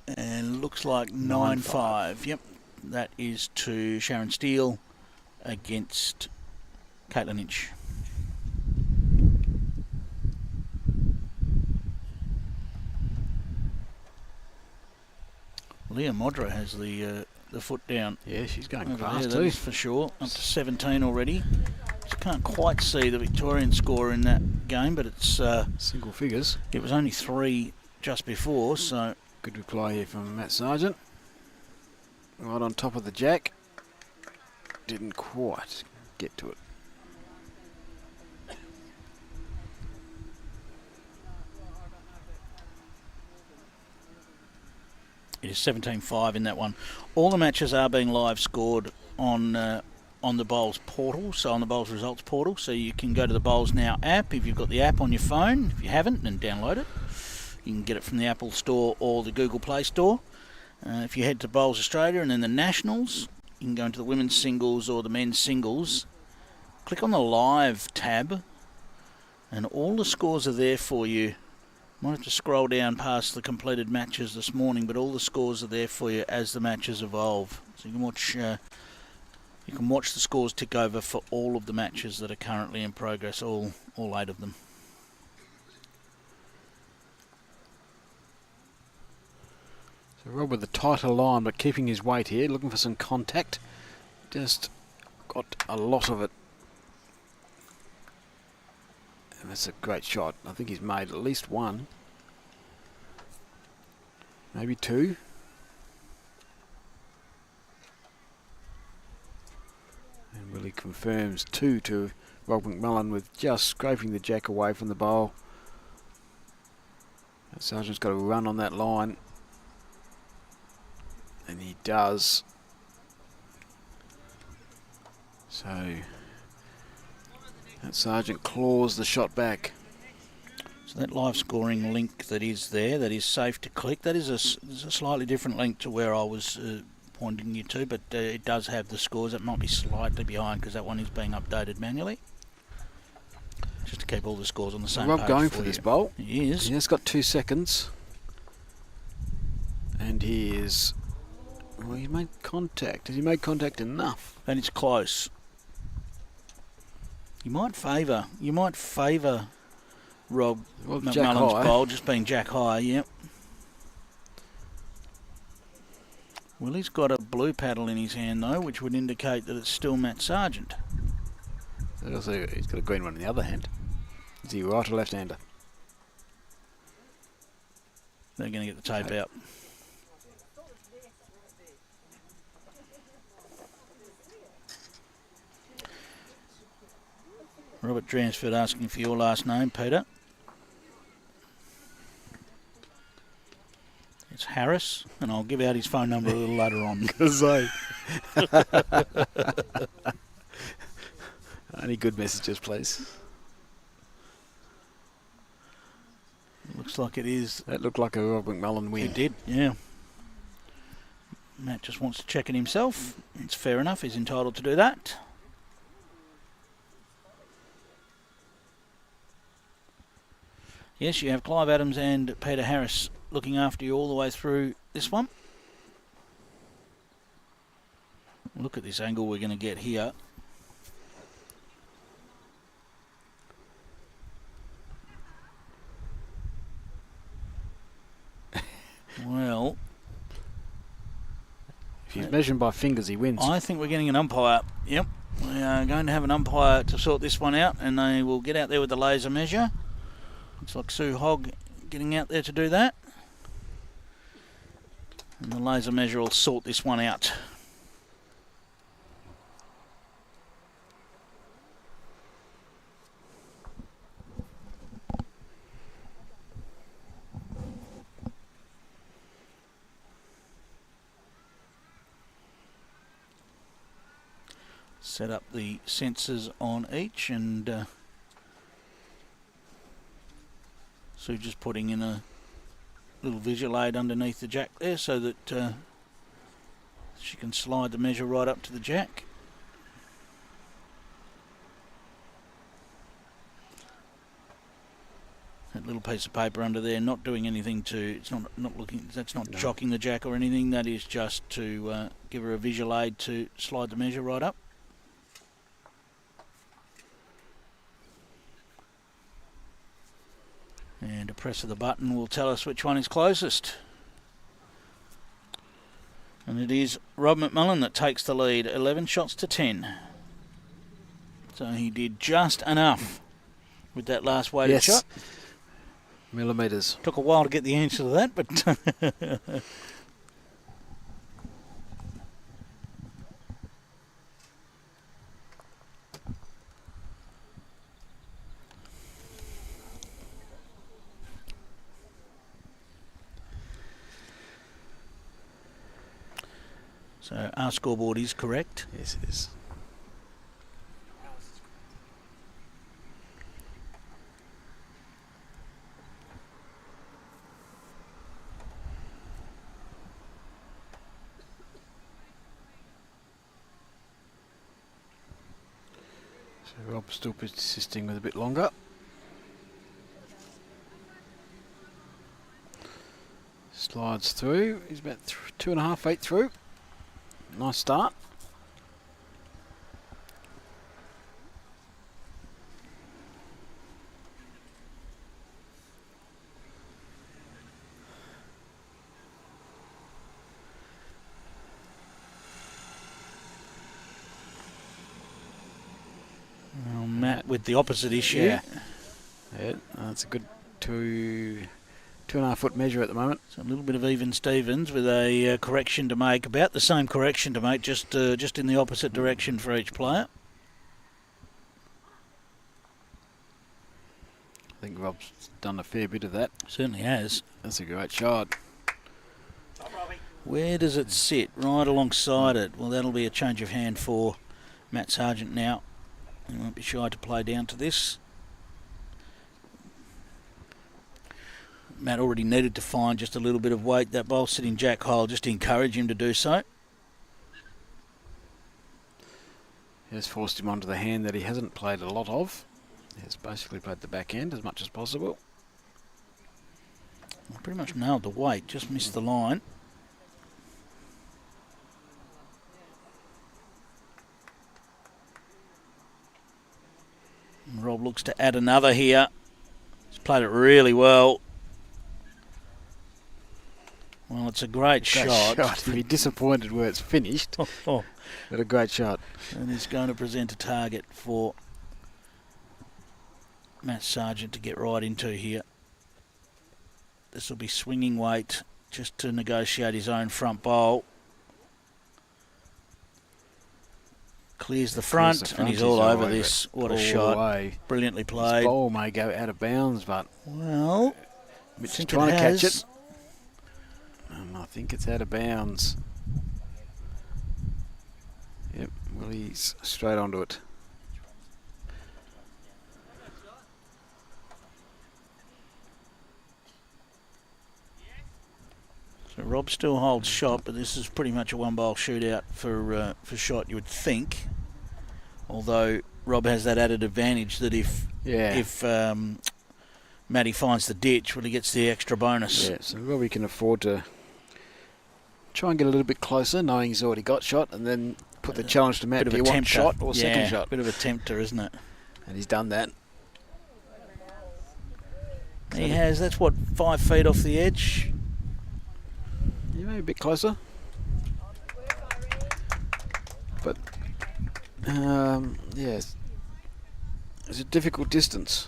Speaker 1: And looks like 9-5. Yep, that is to Sharon Steele against Caitlin Inch. Leah Modra has the foot down.
Speaker 2: Yeah, she's going
Speaker 1: Over
Speaker 2: fast
Speaker 1: there,
Speaker 2: too.
Speaker 1: for sure. Up to 17 already. Just can't quite see the Victorian score in that game, but it's
Speaker 2: Single figures.
Speaker 1: it was only 3 just before, so
Speaker 2: Good reply here from Matt Sargeant. Right on top of the jack. Didn't quite get to it.
Speaker 1: it is 17-5 in that one. All the matches are being live scored on the Bowls portal, so on the Bowls results portal, so you can go to the Bowls Now app if you've got the app on your phone. If you haven't, then download it. You can get it from the Apple Store or the Google Play Store. If you head to Bowls Australia and then the Nationals, you can go into the women's singles or the men's singles. Click on the live tab, and all the scores are there for you. Might have to scroll down past the completed matches this morning, but all the scores are there for you as the matches evolve. So you can watch. You can watch the scores tick over for all of the matches that are currently in progress, all 8 of them.
Speaker 2: So Rob with the tighter line, but keeping his weight here, looking for some contact. Just got a lot of it. And that's a great shot. I think he's made at least 1. Maybe 2. And Willie confirms 2 to Rob McMullen with just scraping the jack away from the bowl. Sargeant's got to run on that line. And he does. So that Sargeant claws the shot back.
Speaker 1: So that live scoring link that is there, that is safe to click, that is a slightly different link to where I was pointing you to, but it does have the scores. It might be slightly behind because that one is being updated manually. Just to keep all the scores on the same
Speaker 2: Rob
Speaker 1: page
Speaker 2: going
Speaker 1: for
Speaker 2: for this
Speaker 1: you.
Speaker 2: bowl.
Speaker 1: He is.
Speaker 2: He has got 2 seconds. And he is... Well, he made contact. Has he made contact enough?
Speaker 1: And it's close. You might favour Rob
Speaker 2: Jack
Speaker 1: McMullen's
Speaker 2: high.
Speaker 1: bowl just being jack high, yep. Willie's got a blue paddle in his hand though, which would indicate that it's still Matt Sargeant.
Speaker 2: Also, he's got a green one in the other hand. Is he right or left-hander?
Speaker 1: They're going to get the tape out. Robert Dransford asking for your last name, Peter. It's Harris, and I'll give out his phone number a little later on.
Speaker 2: Any good messages, please?
Speaker 1: Looks like it is.
Speaker 2: That looked like a Rob McMullen win.
Speaker 1: It did, yeah. Matt just wants to check it himself. It's fair enough. He's entitled to do that. Yes, you have Clive Adams and Peter Harris looking after you all the way through this one. Look at this angle we're going to get here. Well,
Speaker 2: if he's measuring by fingers, he wins.
Speaker 1: I think we're getting an umpire. Yep, we are going to have an umpire to sort this one out, and they will get out there with the laser measure. Looks like Sue Hogg getting out there to do that. And the laser measure will sort this one out. Set up the sensors on each, and Sue just putting in a little visual aid underneath the jack there so that she can slide the measure right up to the jack. That little piece of paper under there, not doing anything to, it's not looking, that's not chocking the jack or anything, that is just to give her a visual aid to slide the measure right up. And a press of the button will tell us which one is closest. And it is Rob McMullen that takes the lead, 11 shots to 10. So he did just enough with that last weighted shot.
Speaker 2: Millimetres.
Speaker 1: Took a while to get the answer to that, but so our scoreboard is correct.
Speaker 2: Yes, it is. So Rob's still persisting with a bit longer. Slides through. He's about 2.5 feet through. Nice start.
Speaker 1: Well, Matt with the opposite issue.
Speaker 2: Yeah, that's a good 2.5 foot measure at the moment.
Speaker 1: So a little bit of even Stevens with a correction to make, about the same correction to make, just in the opposite direction for each player.
Speaker 2: I think Rob's done a fair bit of that.
Speaker 1: Certainly has.
Speaker 2: That's a great shot.
Speaker 1: Where does it sit? Right alongside it. Well, that'll be a change of hand for Matt Sargeant now. He won't be shy to play down to this. Matt already needed to find just a little bit of weight. That ball sitting jack hole, just to encourage him to do so.
Speaker 2: He has forced him onto the hand that he hasn't played a lot of. He has basically played the back end as much as possible.
Speaker 1: Well, pretty much nailed the weight, just missed the line. And Rob looks to add another here. He's played it really well. Well, it's a great shot.
Speaker 2: He'll be disappointed where it's finished. But a great shot.
Speaker 1: And he's going to present a target for Matt Sargeant to get right into here. This will be swinging weight just to negotiate his own front bowl. Clears the front, and he's all over this. What a shot. Brilliantly played.
Speaker 2: His ball may go out of bounds, but...
Speaker 1: Well,
Speaker 2: Mitch is trying to catch it. I think it's out of bounds. Yep, well, he's straight onto it.
Speaker 1: So Rob still holds shot, but this is pretty much a one-bowl shootout for shot, you would think. Although Rob has that added advantage that if Matty finds the ditch, well, he gets the extra bonus.
Speaker 2: Yeah, so Robbie can afford to try and get a little bit closer, knowing he's already got shot, and then put the challenge to Matt.
Speaker 1: Bit of
Speaker 2: Do you
Speaker 1: a
Speaker 2: want
Speaker 1: tempter.
Speaker 2: shot or
Speaker 1: Yeah,
Speaker 2: second shot?
Speaker 1: bit of a tempter, isn't it?
Speaker 2: And he's done that.
Speaker 1: He has. That's what, 5 feet off the edge.
Speaker 2: Yeah, maybe a bit closer. But, yes, it's a difficult distance.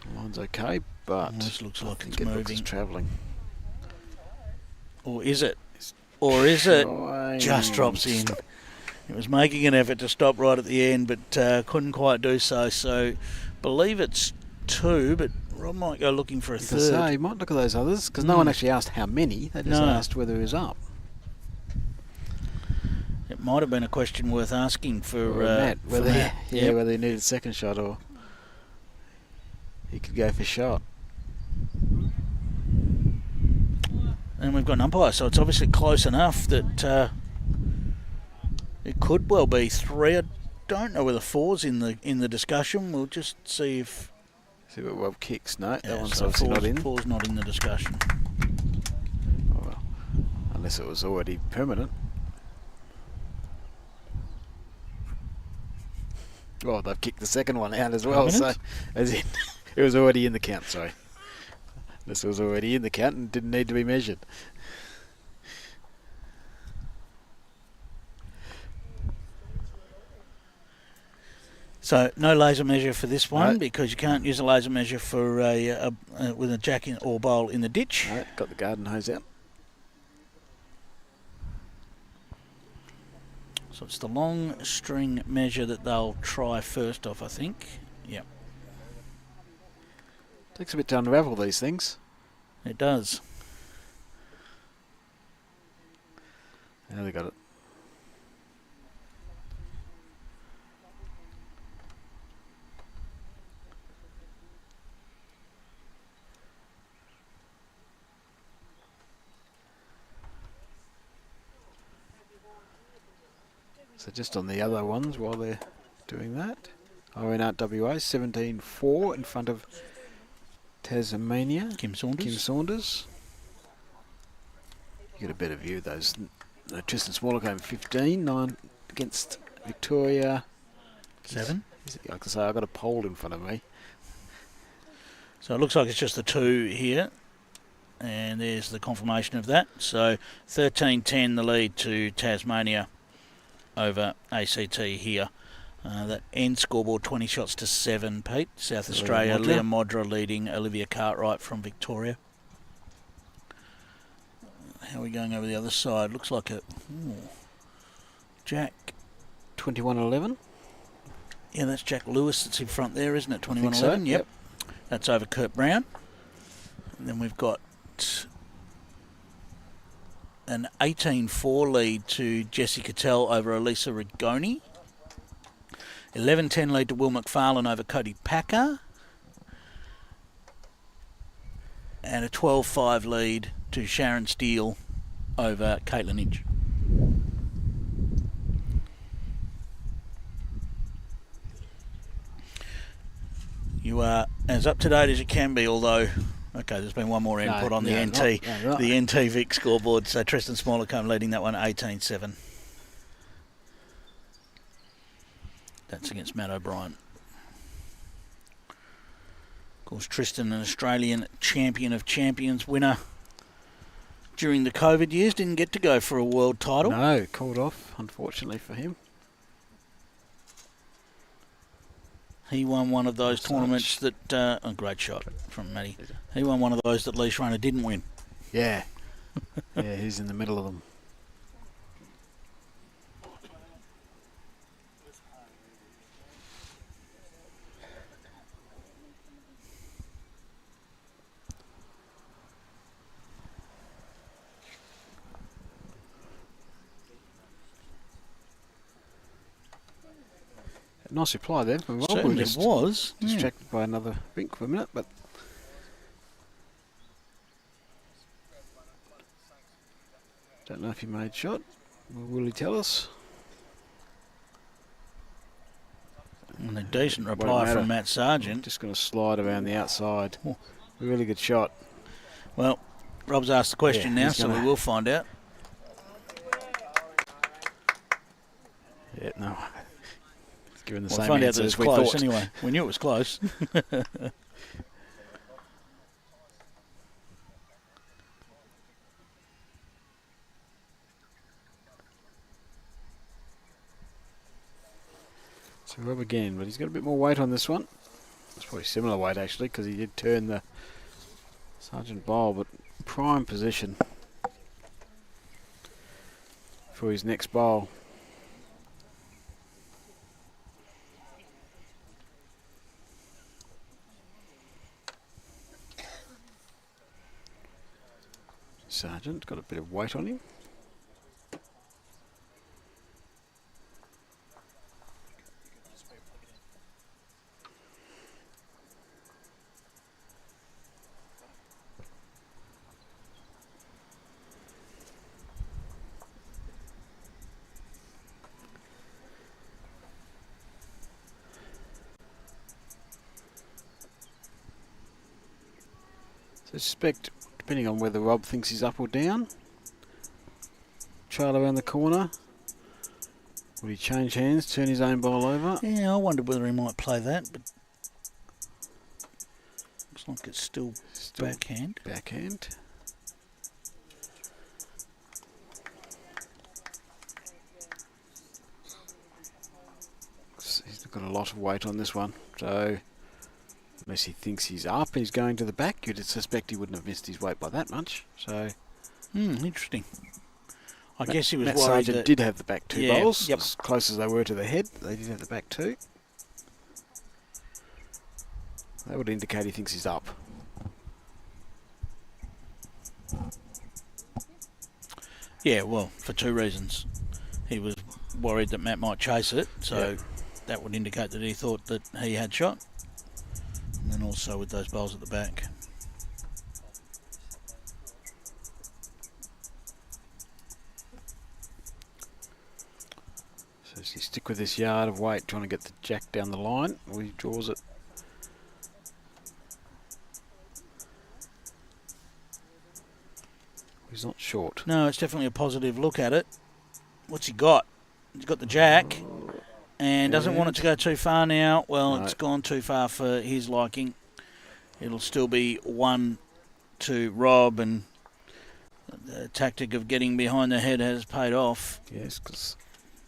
Speaker 2: The line's okay, but
Speaker 1: This looks
Speaker 2: I
Speaker 1: like
Speaker 2: think
Speaker 1: it's
Speaker 2: it looks
Speaker 1: moving.
Speaker 2: travelling.
Speaker 1: Or is it? Or is it? Just drops in. It was making an effort to stop right at the end, but couldn't quite do so. So, believe it's 2, but Rob might go looking for a
Speaker 2: As I
Speaker 1: third.
Speaker 2: say, you might look at those others, because no one actually asked how many. They just
Speaker 1: No.
Speaker 2: asked whether he was up.
Speaker 1: It might have been a question worth asking for
Speaker 2: Matt,
Speaker 1: for
Speaker 2: whether
Speaker 1: Matt. Yep.
Speaker 2: whether he needed a second shot or he could go for shot.
Speaker 1: And we've got an umpire, so it's obviously close enough that it could well be 3. I don't know whether 4's in the discussion. We'll just see if.
Speaker 2: See what Rob kicks. No, that
Speaker 1: Yeah,
Speaker 2: one's
Speaker 1: so
Speaker 2: obviously not in.
Speaker 1: 4's not in the discussion.
Speaker 2: Oh, well, unless it was already permanent. Well, they've kicked the second one out as well, so as in it was already in the count. Sorry, this was already in the count and didn't need to be measured.
Speaker 1: So no laser measure for this one
Speaker 2: No.
Speaker 1: because you can't use a laser measure for with a jack in, or bowl in the ditch.
Speaker 2: No, got the garden hose out.
Speaker 1: So it's the long string measure that they'll try first off, I think. Yep,
Speaker 2: Takes a bit to unravel these things.
Speaker 1: it does.
Speaker 2: Now they got it. So just on the other ones while they're doing that. RNRWA 17-4 in front of Tasmania.
Speaker 1: Kim Saunders.
Speaker 2: Kim Saunders. You get a better view of those. Tristan Smaller came 15-9 against Victoria.
Speaker 1: 7.
Speaker 2: Like I say, I've got a poll in front of me.
Speaker 1: So it looks like it's just the 2 here. And there's the confirmation of that. So 13-10 the lead to Tasmania over ACT here. That end scoreboard 20 shots to 7, Pete. South Australia,
Speaker 2: Modra.
Speaker 1: Leah Modra leading Olivia Cartwright from Victoria. How are we going over the other side? Looks like a Jack.
Speaker 2: 21-11.
Speaker 1: Yeah, that's Jack Lewis that's in front there, isn't it?
Speaker 2: I think
Speaker 1: 21-11.
Speaker 2: so,
Speaker 1: Yep.
Speaker 2: yep.
Speaker 1: That's over Kurt Brown. And then we've got an 18-4 lead to Jessie Cattell over Elisa Rigoni. 11-10 lead to Will McFarlane over Cody Packer. And a 12-5 lead to Sharon Steele over Caitlin Inch. You are as up to date as you can be, although, okay, there's been one more input on the NT.
Speaker 2: Right.
Speaker 1: The NT Vic scoreboard. So Tristan Smaller came leading that one 18-7. That's against Matt O'Brien. Of course, Tristan, an Australian champion of champions, winner during the COVID years, didn't get to go for a world title.
Speaker 2: No, called off, unfortunately for him.
Speaker 1: He won one of those
Speaker 2: Such.
Speaker 1: tournaments that... a great shot from Matty. He won one of those that Lee Schreiner didn't win.
Speaker 2: Yeah. Yeah, he's in the middle of them. Nice reply there from Rob. We
Speaker 1: Certainly
Speaker 2: just
Speaker 1: was. Yeah.
Speaker 2: distracted by another rink for a minute, but don't know if he made shot. Will he tell us?
Speaker 1: And a decent
Speaker 2: Won't
Speaker 1: reply
Speaker 2: matter.
Speaker 1: from Matt Sargeant.
Speaker 2: Just going to slide around the outside. Really good shot.
Speaker 1: Well, Rob's asked the question now,
Speaker 2: he's
Speaker 1: so
Speaker 2: gonna-
Speaker 1: we will find out.
Speaker 2: Yeah, no. It's given the
Speaker 1: We'll
Speaker 2: same
Speaker 1: find out
Speaker 2: answer
Speaker 1: that it's
Speaker 2: as we
Speaker 1: close
Speaker 2: thought.
Speaker 1: anyway. We knew it was close.
Speaker 2: So Rob again, but he's got a bit more weight on this one. It's probably similar weight actually, because he did turn the Sargeant bowl, but prime position for his next bowl. Sargeant got a bit of weight on him. So suspect, depending on whether Rob thinks he's up or down, trail around the corner. Would he change hands, turn his own ball over?
Speaker 1: Yeah, I wondered whether he might play that, but looks like it's still backhand.
Speaker 2: Backhand. He's got a lot of weight on this one, so unless he thinks he's up and he's going to the back, you'd suspect he wouldn't have missed his weight by that much. So
Speaker 1: Interesting. I guess he was
Speaker 2: Matt
Speaker 1: worried
Speaker 2: Sargeant
Speaker 1: that
Speaker 2: did have the back two
Speaker 1: Yeah,
Speaker 2: bowls,
Speaker 1: yep.
Speaker 2: as close as they were to the head. They did have the back two. That would indicate he thinks he's up.
Speaker 1: Yeah, well, for two reasons. He was worried that Matt might chase it, so
Speaker 2: Yep.
Speaker 1: that would indicate that he thought that he had shot. And then also with those bowls at the back.
Speaker 2: So does he stick with this yard of weight, trying to get the jack down the line, or he draws it? He's not short.
Speaker 1: No, it's definitely a positive look at it. What's he got? He's got the jack and doesn't want it to go too far now. Well,
Speaker 2: No.
Speaker 1: it's gone too far for his liking. It'll still be 1-2 Rob, and the tactic of getting behind the head has paid off.
Speaker 2: Yes, because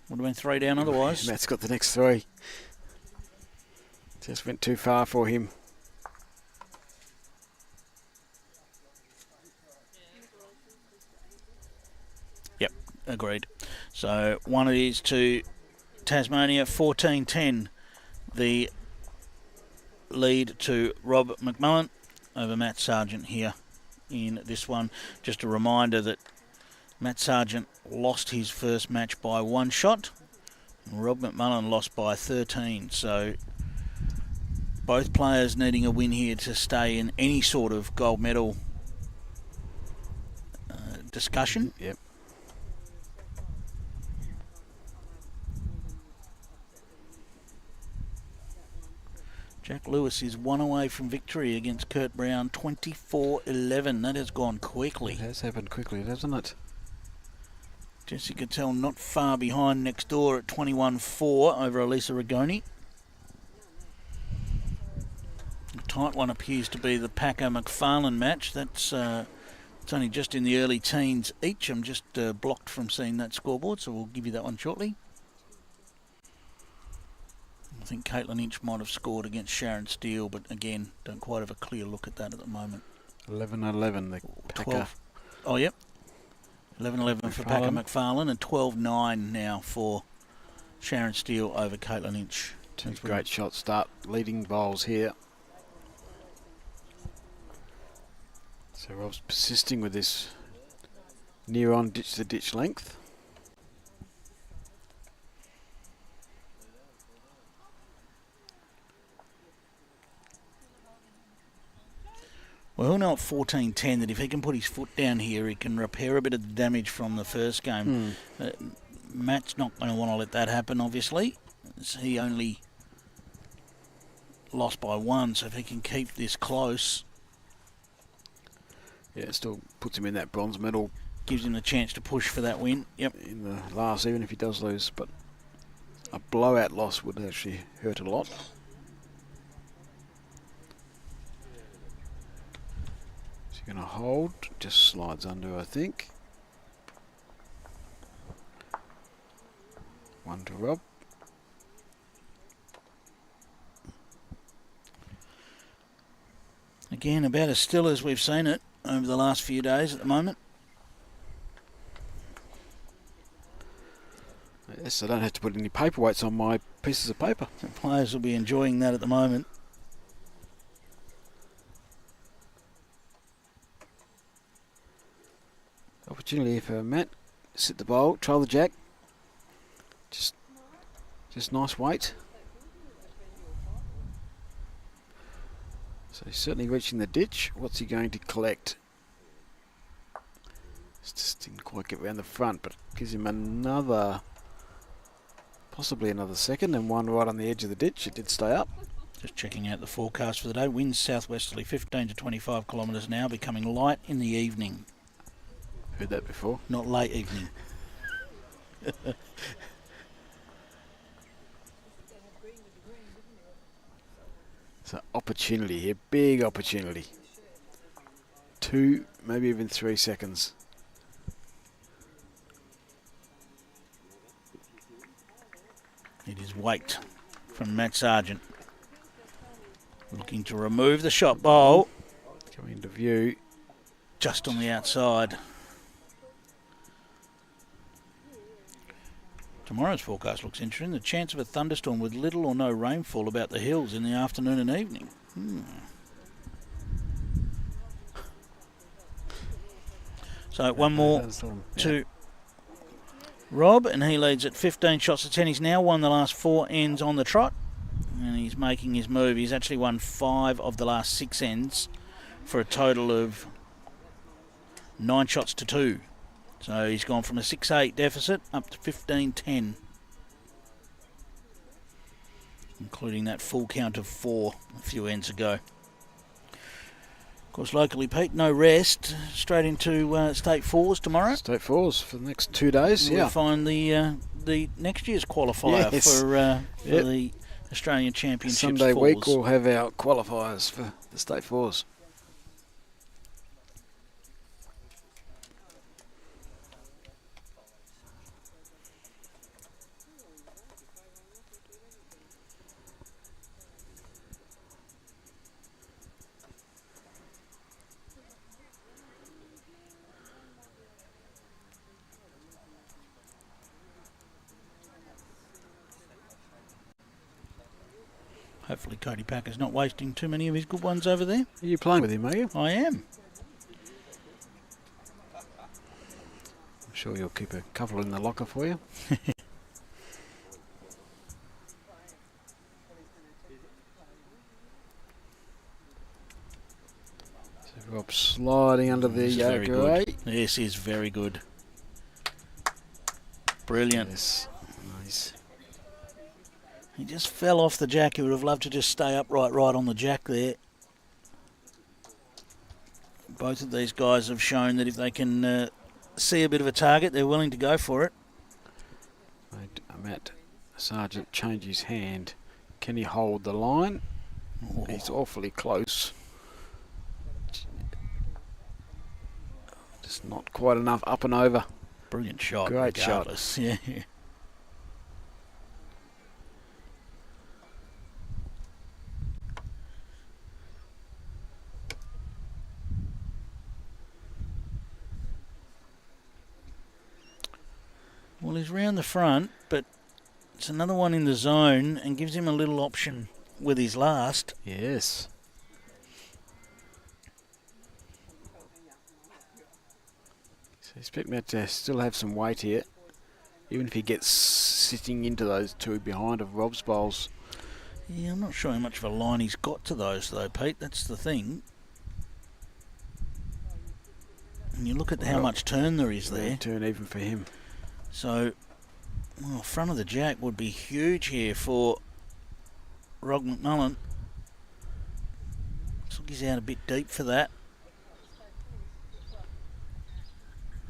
Speaker 1: Would have been 3 down otherwise.
Speaker 2: Matt's got the next 3. Just went too far for him.
Speaker 1: Yep, agreed. So one it is to Tasmania, 14-10. The lead to Rob McMullen over Matt Sargeant here in this one. Just a reminder that Matt Sargeant lost his first match by 1 shot. Rob McMullen lost by 13. So both players needing a win here to stay in any sort of gold medal discussion.
Speaker 2: Yep.
Speaker 1: Jack Lewis is 1 away from victory against Kurt Brown, 24-11. That has gone quickly.
Speaker 2: It has happened quickly, hasn't it?
Speaker 1: Jesse Cattell not far behind next door at 21-4 over Elisa Rigoni. A tight one appears to be the Packer-McFarlane match. That's it's only just in the early teens each. I'm just blocked from seeing that scoreboard, so we'll give you that one shortly. I think Caitlin Inch might have scored against Sharon Steele, but again, don't quite have a clear look at that at the moment.
Speaker 2: 11-11, the Packer.
Speaker 1: 12. Oh, yep. 11-11 for Packer McFarlane and 12-9 now for Sharon Steele over Caitlin Inch.
Speaker 2: Two great shots start leading bowls here. So Rob's persisting with this near on ditch to ditch length.
Speaker 1: Well, he'll know at 14-10 that if he can put his foot down here, he can repair a bit of the damage from the first game. Matt's not going to want to let that happen, obviously. As he only lost by 1, so if he can keep this close,
Speaker 2: Yeah, it still puts him in that bronze medal
Speaker 1: gives him the chance to push for that win. Yep.
Speaker 2: in the last, even if he does lose. But a blowout loss would actually hurt a lot. Is he going to hold? Just slides under, I think. 1 to Rob.
Speaker 1: Again, about as still as we've seen it over the last few days at the moment.
Speaker 2: Yes, I don't have to put any paperweights on my pieces of paper.
Speaker 1: The players will be enjoying that at the moment.
Speaker 2: Opportunity for Matt. Sit the bowl, try the jack. Just nice weight. So he's certainly reaching the ditch. What's he going to collect? Just didn't quite get around the front, but gives him another, possibly another second, and one right on the edge of the ditch. It did stay up.
Speaker 1: Just checking out the forecast for the day. Winds southwesterly 15 to 25 kilometres an hour, becoming light in the evening.
Speaker 2: Heard that before.
Speaker 1: Not late evening.
Speaker 2: So opportunity here, big opportunity. 2, maybe even 3 seconds.
Speaker 1: It is weight from Matt Sargeant. Looking to remove the shot bowl.
Speaker 2: Coming into view.
Speaker 1: Just on the outside. Tomorrow's forecast looks interesting. The chance of a thunderstorm with little or no rainfall about the hills in the afternoon and evening. So one more to Rob, and he leads at 15 shots to 10. He's now won the last 4 ends on the trot, and he's making his move. He's actually won 5 of the last 6 ends for a total of 9 shots to 2. So he's gone from a 6-8 deficit up to 15-10, including that full count of 4 a few ends ago. Of course, locally, Pete, no rest. Straight into State 4s tomorrow.
Speaker 2: State 4s for the next 2 days.
Speaker 1: We'll
Speaker 2: Yeah.
Speaker 1: find the next year's qualifier
Speaker 2: Yes.
Speaker 1: for the Australian Championships.
Speaker 2: Sunday
Speaker 1: 4s.
Speaker 2: week we'll have our qualifiers for the State 4s.
Speaker 1: Hopefully Cody Packer's not wasting too many of his good ones over there.
Speaker 2: Are you playing with him, are you?
Speaker 1: I am.
Speaker 2: I'm sure you'll keep a couple in the locker for you. So Rob sliding under the
Speaker 1: This is very
Speaker 2: yoke.
Speaker 1: good. This is very good. Brilliant.
Speaker 2: Yes. Nice.
Speaker 1: He just fell off the jack. He would have loved to just stay upright right on the jack there. Both of these guys have shown that if they can see a bit of a target, they're willing to go for it.
Speaker 2: Matt Sargeant change his hand. Can he hold the line?
Speaker 1: Oh.
Speaker 2: He's awfully close. Just not quite enough up and over.
Speaker 1: Brilliant shot.
Speaker 2: Great
Speaker 1: regardless. Yeah. Well, he's round the front, but it's another one in the zone and gives him a little option with his last.
Speaker 2: Yes. So expect Matt to still have some weight here, even if he gets sitting into those 2 behind of Rob's bowls.
Speaker 1: Yeah, I'm not sure how much of a line he's got to those, though, Pete. That's the thing. And you look at how much turn there is there.
Speaker 2: Turn even for him.
Speaker 1: So, well, front of the jack would be huge here for Rog McMullen. Took his out a bit deep for that.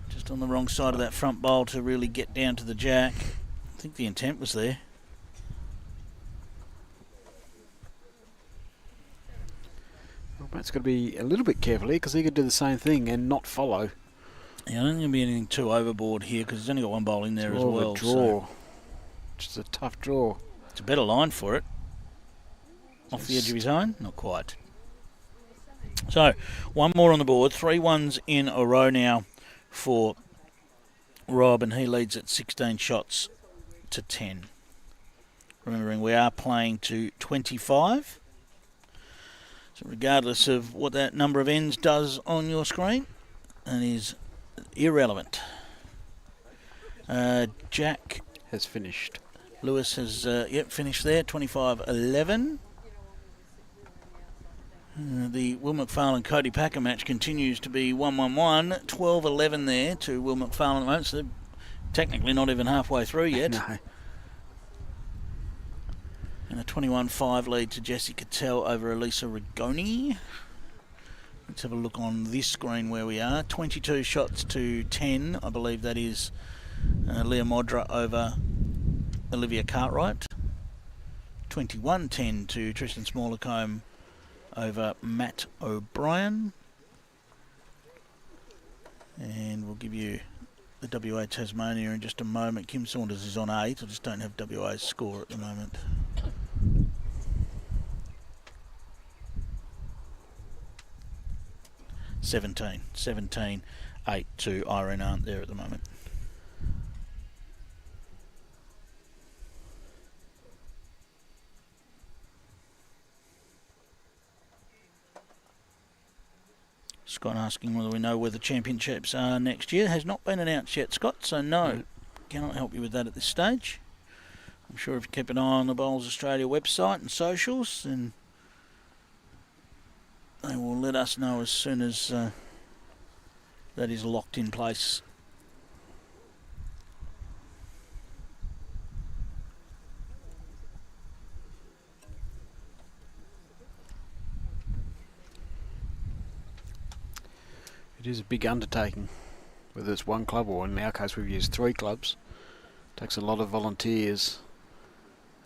Speaker 1: Just on the wrong side of that front bowl to really get down to the jack. I think the intent was there.
Speaker 2: Well, Matt's got to be a little bit careful here because he could do the same thing and not follow.
Speaker 1: Yeah, I don't think there'll be anything too overboard here because he's only got one bowl in there
Speaker 2: It's
Speaker 1: as
Speaker 2: more of
Speaker 1: well.
Speaker 2: a draw. Just a tough draw.
Speaker 1: It's a better line for it. Off the edge of his own? Not quite. So, one more on the board. 3 ones in a row now for Rob, and he leads at 16 shots to 10. Remembering we are playing to 25. So regardless of what that number of ends does on your screen, that is irrelevant. Jack
Speaker 2: Has finished.
Speaker 1: Lewis has finished there, 25-11. The Will McFarlane Cody Packer match continues to be 1-1-1. 12-11 there to Will McFarlane at the moment, so they're technically not even halfway through yet.
Speaker 2: No.
Speaker 1: And a 21-5 lead to Jessie Cattell over Elisa Rigoni. Let's have a look on this screen where we are. 22 shots to 10. I believe that is Leah Modra over Olivia Cartwright. 21-10 to Tristan Smallacombe over Matt O'Brien. And we'll give you the WA Tasmania in just a moment. Kim Saunders is on 8. I just don't have WA's score at the moment. Seventeen, 8 to Irene Arndt there at the moment. Scott asking whether we know where the championships are next year. Has not been announced yet, Scott, so no, cannot help you with that at this stage. I'm sure if you keep an eye on the Bowls Australia website and socials, and they will let us know as soon as that is locked in place.
Speaker 2: It is a big undertaking, whether it's one club or in our case we've used 3 clubs. It takes a lot of volunteers,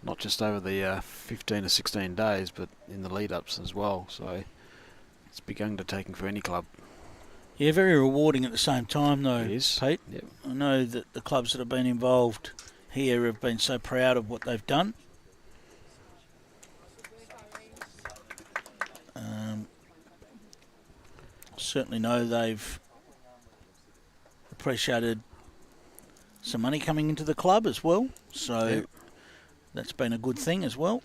Speaker 2: not just over the 15 or 16 days, but in the lead-ups as well. So it's a big undertaking for any club.
Speaker 1: Yeah, very rewarding at the same time, though,
Speaker 2: It is.
Speaker 1: Pete.
Speaker 2: Yep.
Speaker 1: I know that the clubs that have been involved here have been so proud of what they've done. Certainly know they've appreciated some money coming into the club as well, so
Speaker 2: Yep.
Speaker 1: that's been a good thing as well.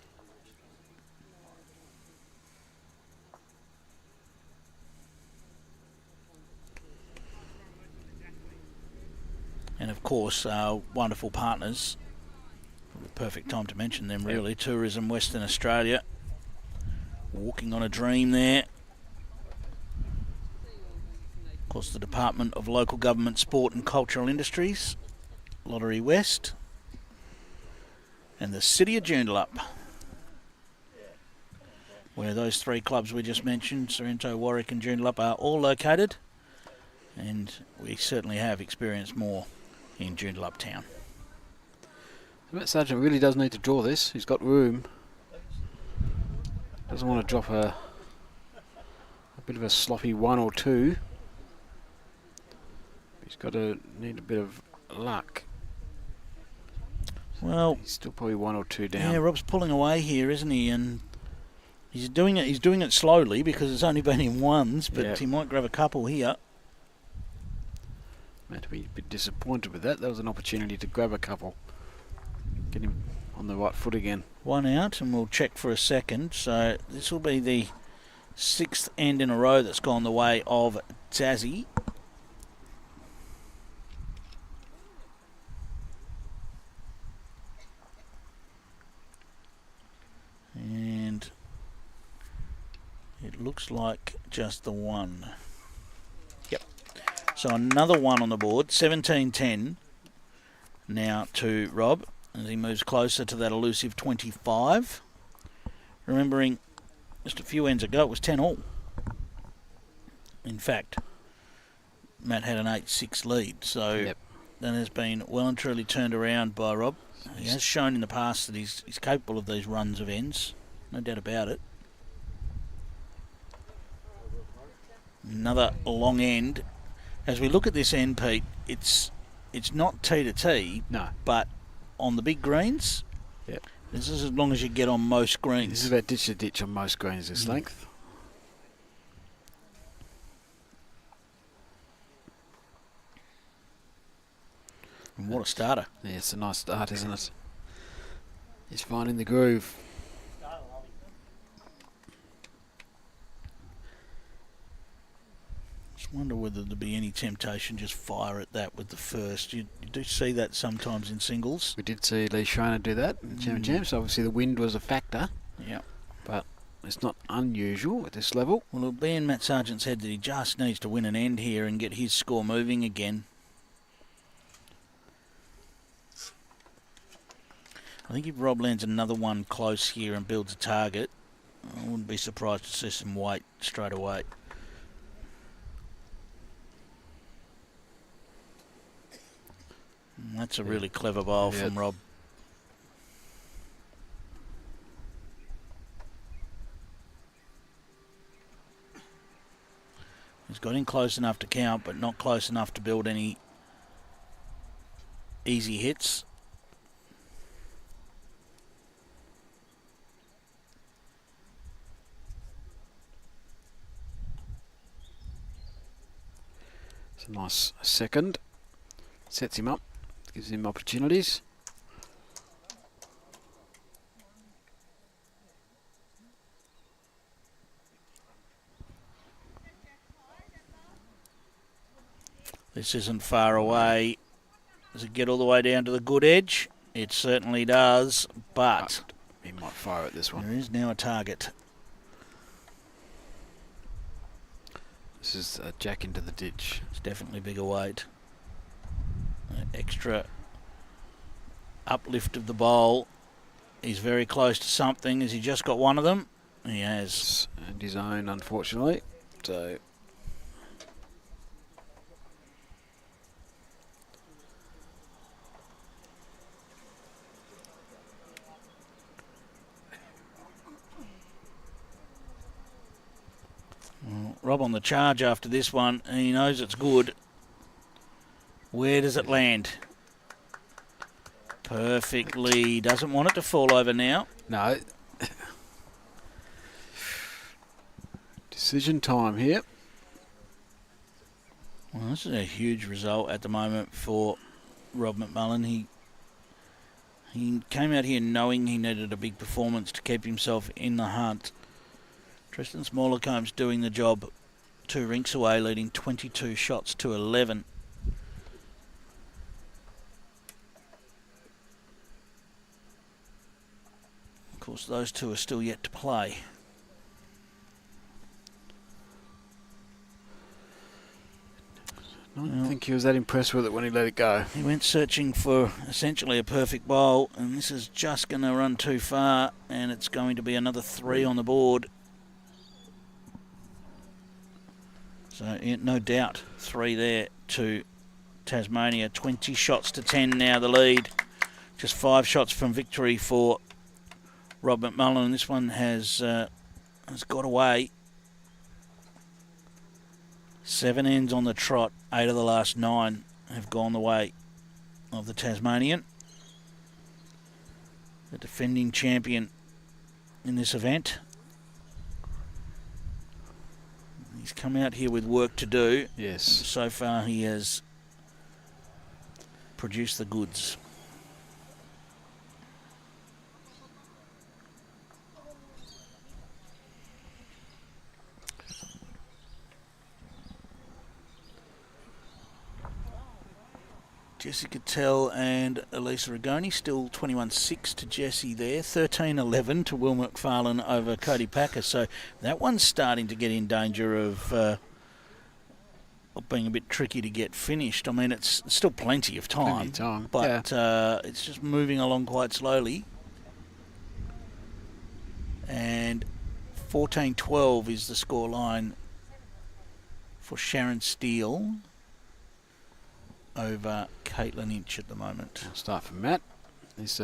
Speaker 1: And of course, our wonderful partners, the perfect time to mention them really, Tourism Western Australia, walking on a dream there. Of course, the Department of Local Government, Sport and Cultural Industries, Lottery West, and the City of Joondalup, where those 3 clubs we just mentioned, Sorrento, Warwick and Joondalup, are all located, and we certainly have experienced more in Joondalup town.
Speaker 2: Matt Sargeant really does need to draw this. He's got room. Doesn't want to drop a bit of a sloppy 1 or 2. He's got to need a bit of luck.
Speaker 1: Well,
Speaker 2: He's still probably 1 or 2 down.
Speaker 1: yeah, Rob's pulling away here, isn't he? And he's doing it slowly because it's only been in ones, but
Speaker 2: Yeah.
Speaker 1: he might grab a couple here.
Speaker 2: Meant to be a bit disappointed with that. That was an opportunity to grab a couple. Get him on the right foot again.
Speaker 1: 1 out, and we'll check for a second. So this will be the 6th end in a row that's gone the way of Tassie. And it looks like just the 1. Yep. So another 1 on the board, 17-10 now to Rob as he moves closer to that elusive 25. Remembering just a few ends ago it was 10 all. In fact, Matt had an 8-6 lead, so
Speaker 2: Yep.
Speaker 1: that has been well and truly turned around by Rob. He has shown in the past that he's capable of these runs of ends, no doubt about it. Another long end. As we look at this end, Pete, it's not tee to tee,
Speaker 2: No.
Speaker 1: but on the big greens,
Speaker 2: Yep.
Speaker 1: this is as long as you get on most greens.
Speaker 2: This is about ditch to ditch on most greens this length.
Speaker 1: And what a starter.
Speaker 2: Yeah, it's a nice start, isn't it? He's finding the groove.
Speaker 1: Just wonder whether there'd be any temptation just fire at that with the first. You do see that sometimes in singles.
Speaker 2: We did see Lee Schreiner do that in Champs. Obviously the wind was a factor,
Speaker 1: Yeah.
Speaker 2: but it's not unusual at this level.
Speaker 1: Well, it'll be in Matt Sargeant's head that he just needs to win an end here and get his score moving again. I think if Rob lands another one close here and builds a target, I wouldn't be surprised to see some weight straight away. And that's a really clever bowl from Rob. He's got in close enough to count, but not close enough to build any easy hits.
Speaker 2: It's a nice second. Sets him up. Gives him opportunities.
Speaker 1: This isn't far away. Does it get all the way down to the good edge? It certainly does, but
Speaker 2: He might fire at this one.
Speaker 1: there is now a target.
Speaker 2: This is a jack into the ditch.
Speaker 1: It's definitely bigger weight. Extra uplift of the bowl. He's very close to something. Has he just got one of them? He has.
Speaker 2: And his own, unfortunately. So
Speaker 1: Rob on the charge after this one, and he knows it's good. Where does it land? Perfectly. Doesn't want it to fall over now.
Speaker 2: no. Decision time here.
Speaker 1: Well, this is a huge result at the moment for Rob McMullen. He came out here knowing he needed a big performance to keep himself in the hunt. Tristan Smallacombe's doing the job 2 rinks away, leading 22 shots to 11. Of course, those two are still yet to play.
Speaker 2: I don't think he was that impressed with it when he let it go.
Speaker 1: He went searching for essentially a perfect bowl, and this is just going to run too far, and it's going to be another 3 on the board. So, yeah, no doubt, 3 there to Tasmania. 20 shots to 10 now, the lead. Just 5 shots from victory for Rob McMullen. This one has got away. 7 ends on the trot. 8 of the last 9 have gone the way of the Tasmanian, the defending champion in this event. He's come out here with work to do.
Speaker 2: Yes.
Speaker 1: So far he has produced the goods. Jessica Tell and Elisa Rigoni still 21-6 to Jessie there. 13-11 to Will McFarlane over Cody Packer. So that one's starting to get in danger of being a bit tricky to get finished. I mean, it's still plenty of time. But it's just moving along quite slowly. And 14-12 is the scoreline for Sharon Steele over Caitlin Inch at the moment.
Speaker 2: I'll start from Matt. He's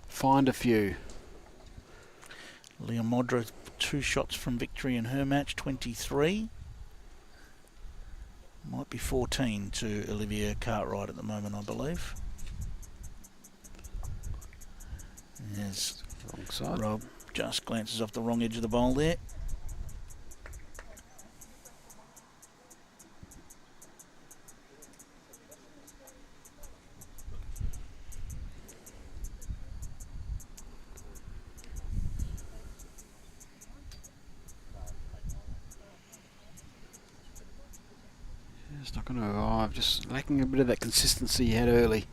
Speaker 2: find a few.
Speaker 1: Leah Modra 2 shots from victory in her match, 23. Might be 14 to Olivia Cartwright at the moment, I believe. Yes,
Speaker 2: Wrong side.
Speaker 1: Rob just glances off the wrong edge of the bowl there.
Speaker 2: It's not going to arrive, just lacking a bit of that consistency he had early.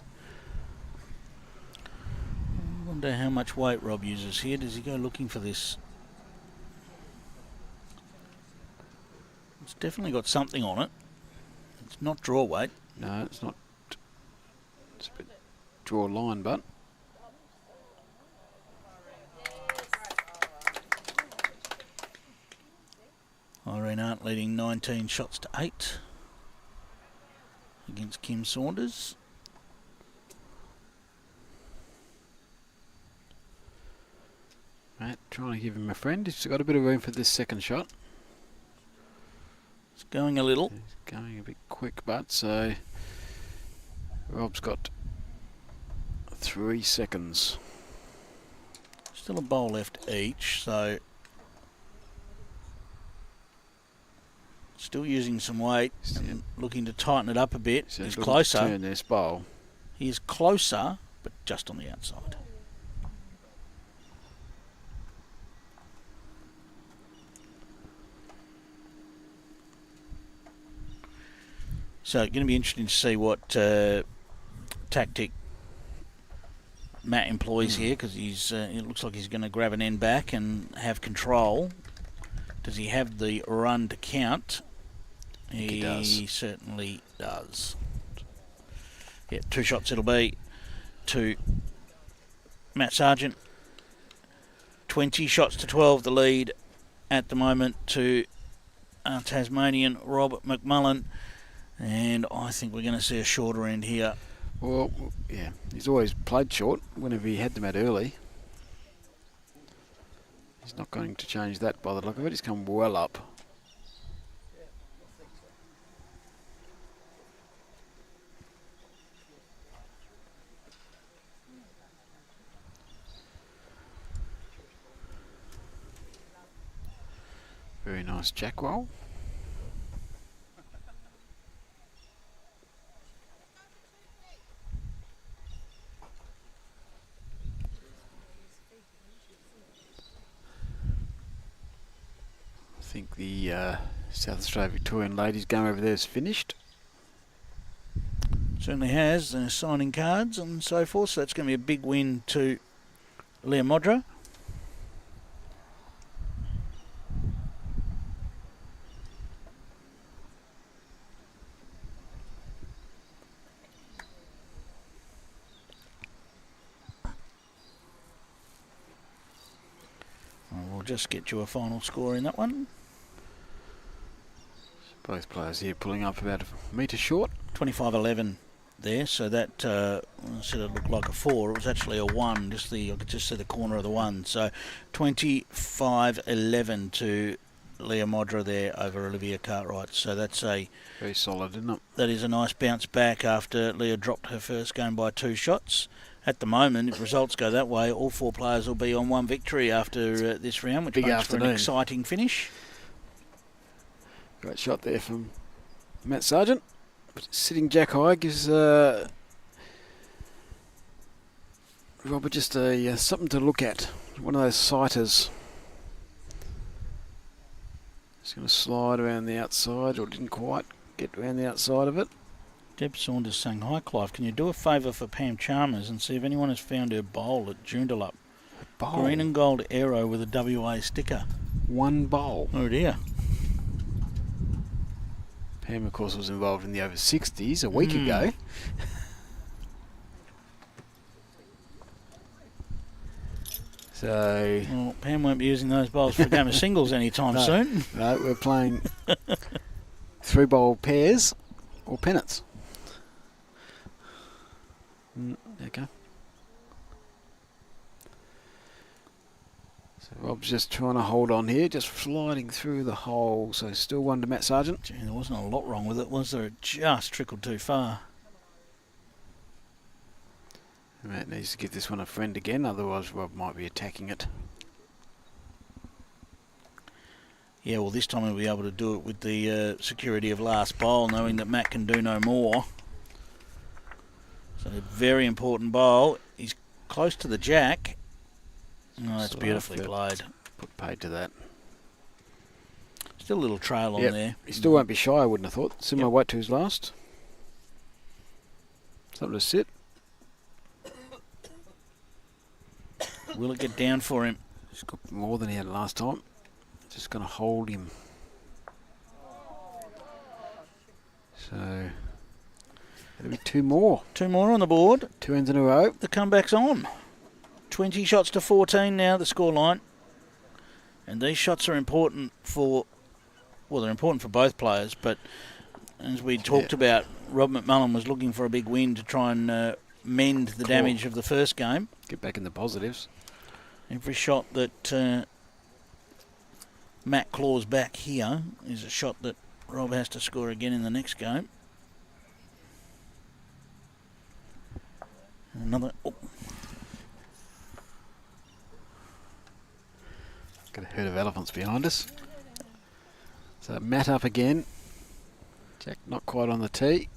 Speaker 1: I wonder how much weight Rob uses here. Does he go looking for this? It's definitely got something on it. It's not draw weight.
Speaker 2: No, it's not. It's a bit draw line, but
Speaker 1: Irene Arndt leading 19 shots to 8 against Kim Saunders.
Speaker 2: Matt trying to give him a friend. He's got a bit of room for this second shot.
Speaker 1: It's going a little.
Speaker 2: He's going a bit quick, but so Rob's got 3 seconds.
Speaker 1: Still a bowl left each, so still using some weight and looking to tighten it up a bit.
Speaker 2: So
Speaker 1: He's
Speaker 2: looking to
Speaker 1: closer.
Speaker 2: turn this bowl.
Speaker 1: He is closer, but just on the outside. So going to be interesting to see what tactic Matt employs here, because it looks like he's going to grab an end back and have control. Does he have the run to count?
Speaker 2: He does.
Speaker 1: Certainly does. Yeah, 2 shots it'll be to Matt Sargeant. 20 shots to 12, the lead at the moment to Tasmanian Rob McMullen. And I think we're going to see a shorter end here.
Speaker 2: Well, yeah, he's always played short whenever he had them at early. He's not going to change that by the look of it. He's come well up. Very nice jack roll. I think the South Australia Victorian ladies game over there is finished.
Speaker 1: Certainly has. They're signing cards and so forth, so that's going to be a big win to Leah Modra. We'll just get you a final score in that one.
Speaker 2: Both players here pulling up about a metre short.
Speaker 1: 25-11 there, so that said it looked like a 4. It was actually a 1. I could just see the corner of the 1. So 25-11 to Leah Modra there over Olivia Cartwright. So that's
Speaker 2: very solid, isn't it?
Speaker 1: That is a nice bounce back after Leah dropped her first game by 2 shots. At the moment, if results go that way, all 4 players will be on 1 victory after this round, which makes for an exciting finish.
Speaker 2: Great shot there from Matt Sargeant. Sitting jack high gives Robert just something to look at. One of those sighters. He's going to slide around the outside, or didn't quite get around the outside of it.
Speaker 1: Deb Saunders saying, "Hi Clive, can you do a favour for Pam Chalmers and see if anyone has found her bowl at Joondalup? Green and gold arrow with a WA sticker."
Speaker 2: 1 bowl.
Speaker 1: Oh dear.
Speaker 2: Pam, of course, was involved in the over 60s a week ago. So,
Speaker 1: well, Pam won't be using those bowls for a game of singles anytime soon.
Speaker 2: No, we're playing 3-bowl pairs or pennants. There you go. So Rob's just trying to hold on here, just sliding through the hole. So still one to Matt Sargeant.
Speaker 1: Gee, there wasn't a lot wrong with it, was there? It just trickled too far.
Speaker 2: Matt needs to give this one a friend again, otherwise Rob might be attacking it.
Speaker 1: Yeah, well, this time he'll be able to do it with the security of last bowl, knowing that Matt can do no more. So, a very important bowl. He's close to the jack. Oh, that's
Speaker 2: So
Speaker 1: beautifully
Speaker 2: I've
Speaker 1: played.
Speaker 2: Put paid to that.
Speaker 1: Still a little trail on there.
Speaker 2: He still won't be shy, I wouldn't have thought. Similar
Speaker 1: Yep.
Speaker 2: weight to his last. Something to sit.
Speaker 1: Will it get down for him?
Speaker 2: He's got more than he had last time. Just going to hold him. So, there'll be 2 more.
Speaker 1: 2 more on the board.
Speaker 2: 2 ends in a row.
Speaker 1: The comeback's on. 20 shots to 14 now, the scoreline. And these shots are important for, well, they're important for both players, but as we talked about, Rob McMullen was looking for a big win to try and mend the damage of the first game.
Speaker 2: Get back in the positives.
Speaker 1: Every shot that Matt claws back here is a shot that Rob has to score again in the next game. Another. Oh.
Speaker 2: Got a herd of elephants behind us. So Matt up again. Jack not quite on the tee.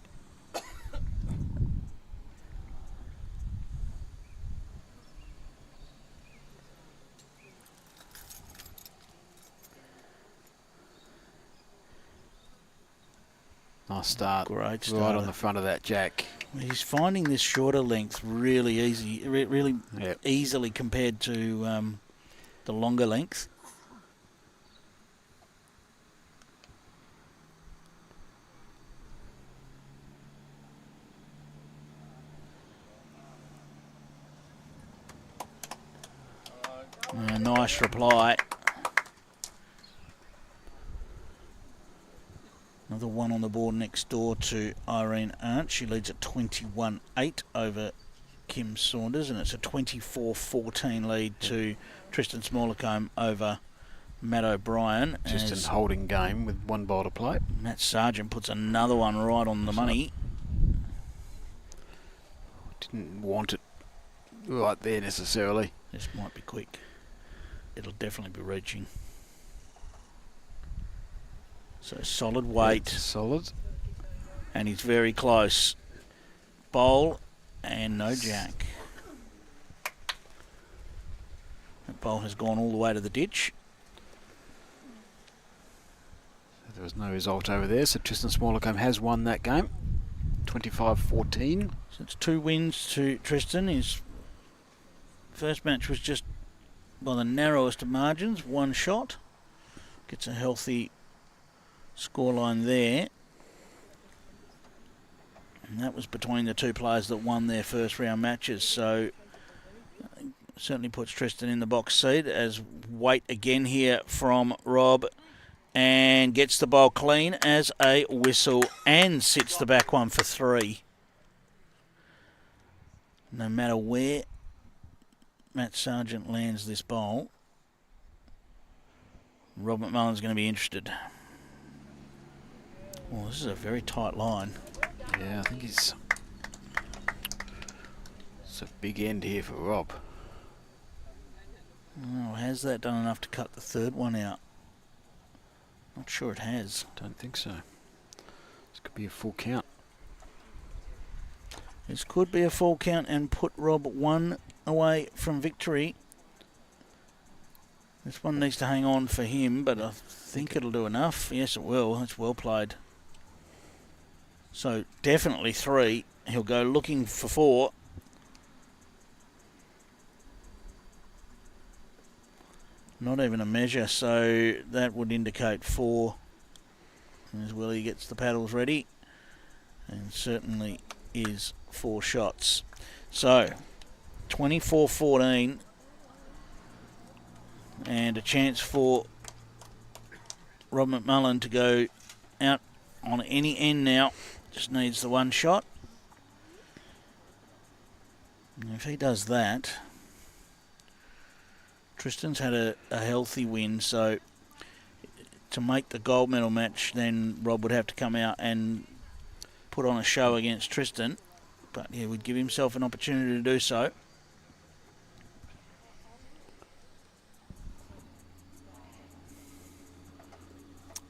Speaker 2: Nice start.
Speaker 1: Great start.
Speaker 2: Right on the front of that jack.
Speaker 1: He's finding this shorter length really easy, really easily compared to the longer length. Nice reply. Another one on the board next door to Irene Arndt. She leads at 21-8 over Kim Saunders, and it's a 24-14 lead to Tristan Smallacombe over Matt O'Brien.
Speaker 2: Just in holding game with 1 bowl to play.
Speaker 1: Matt Sargeant puts another one right on the money.
Speaker 2: Didn't want it right there necessarily.
Speaker 1: This might be quick. It'll definitely be reaching. So solid weight.
Speaker 2: Solid.
Speaker 1: And he's very close. Bowl and no jack. That bowl has gone all the way to the ditch.
Speaker 2: There was no result over there, so Tristan Smallacombe has won that game. 25-14.
Speaker 1: So it's 2 wins to Tristan. His first match was just by the narrowest of margins, 1 shot. Gets a healthy scoreline there. And that was between the 2 players that won their first round matches. So certainly puts Tristan in the box seat as weight again here from Rob. And gets the bowl clean as a whistle and sits the back one for 3. No matter where Matt Sargeant lands this bowl, Rob McMullen's going to be interested. Well, this is a very tight line.
Speaker 2: Yeah, I think it's a big end here for Rob.
Speaker 1: Oh, has that done enough to cut the third one out? Not sure it has.
Speaker 2: Don't think so. This could be a full count.
Speaker 1: This could be a full count and put Rob 1 away from victory. This one needs to hang on for him, but I think it'll do enough. Yes, it will. It's well played. So definitely 3. He'll go looking for 4. Not even a measure, so that would indicate 4. As Willie gets the paddles ready. And certainly is 4 shots. So 24-14. And a chance for Rob McMullen to go out on any end now. Just needs the one shot. And if he does that, Tristan's had a healthy win, so to make the gold medal match, then Rob would have to come out and put on a show against Tristan. But he would give himself an opportunity to do so.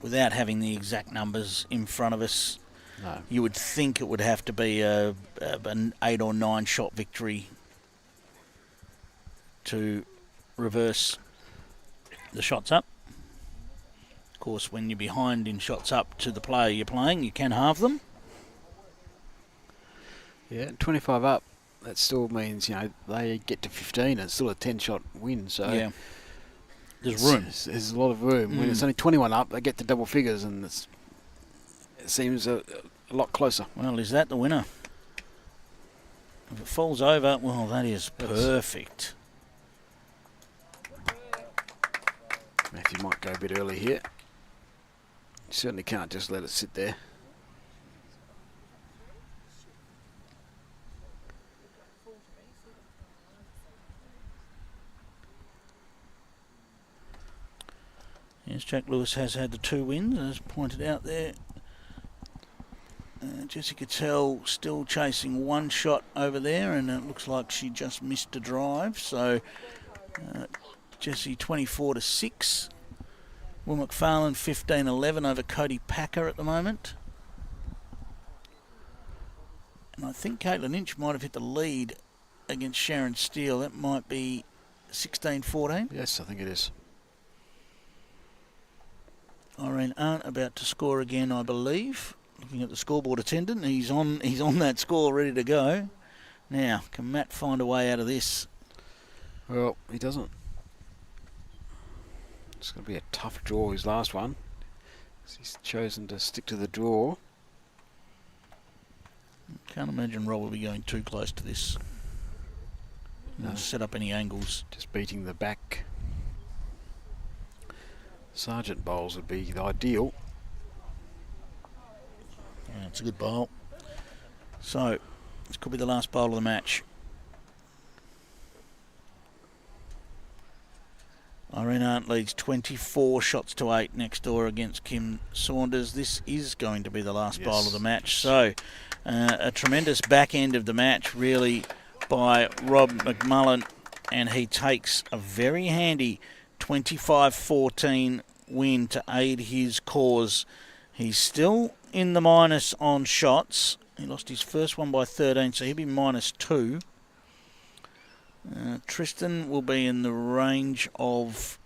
Speaker 1: Without having the exact numbers in front of us,
Speaker 2: No.
Speaker 1: you would think it would have to be an 8 or 9 shot victory to reverse the shots up. Of course, when you're behind in shots up to the player you're playing, you can halve them.
Speaker 2: Yeah, 25 up. That still means, they get to 15 and it's still a 10-shot win. So
Speaker 1: Yeah. There's room.
Speaker 2: There's a lot of room. When it's only 21 up, they get to double figures, and it seems a lot closer.
Speaker 1: Well, is that the winner? If it falls over, well, that is perfect.
Speaker 2: Matthew might go a bit early here. You certainly can't just let it sit there.
Speaker 1: Yes, Jack Lewis has had the 2 wins, as pointed out there. Jessica Tell still chasing 1 shot over there, and it looks like she just missed a drive. So Jessie 24-6. Will McFarlane 15-11 over Cody Packer at the moment. And I think Caitlin Inch might have hit the lead against Sharon Steele. That might be 16-14.
Speaker 2: Yes, I think it is.
Speaker 1: Irene Arndt about to score again, I believe. Looking at the scoreboard attendant, he's on that score, ready to go. Now, can Matt find a way out of this?
Speaker 2: Well, he doesn't. It's going to be a tough draw, his last one. He's chosen to stick to the draw.
Speaker 1: Can't imagine Rob will be going too close to this.
Speaker 2: No.
Speaker 1: Not set up any angles.
Speaker 2: Just beating the back. Sargeant bowls would be the ideal.
Speaker 1: Yeah, it's a good bowl. So, this could be the last bowl of the match. Irene Arndt leads 24 shots to 8 next door against Kim Saunders. This is going to be the last bowl of the match. So, a tremendous back end of the match, really, by Rob McMullen, and he takes a very handy 25-14 win to aid his cause. He's still in the minus on shots. He lost his first one by 13, so he'll be -2. Tristan will be in the range of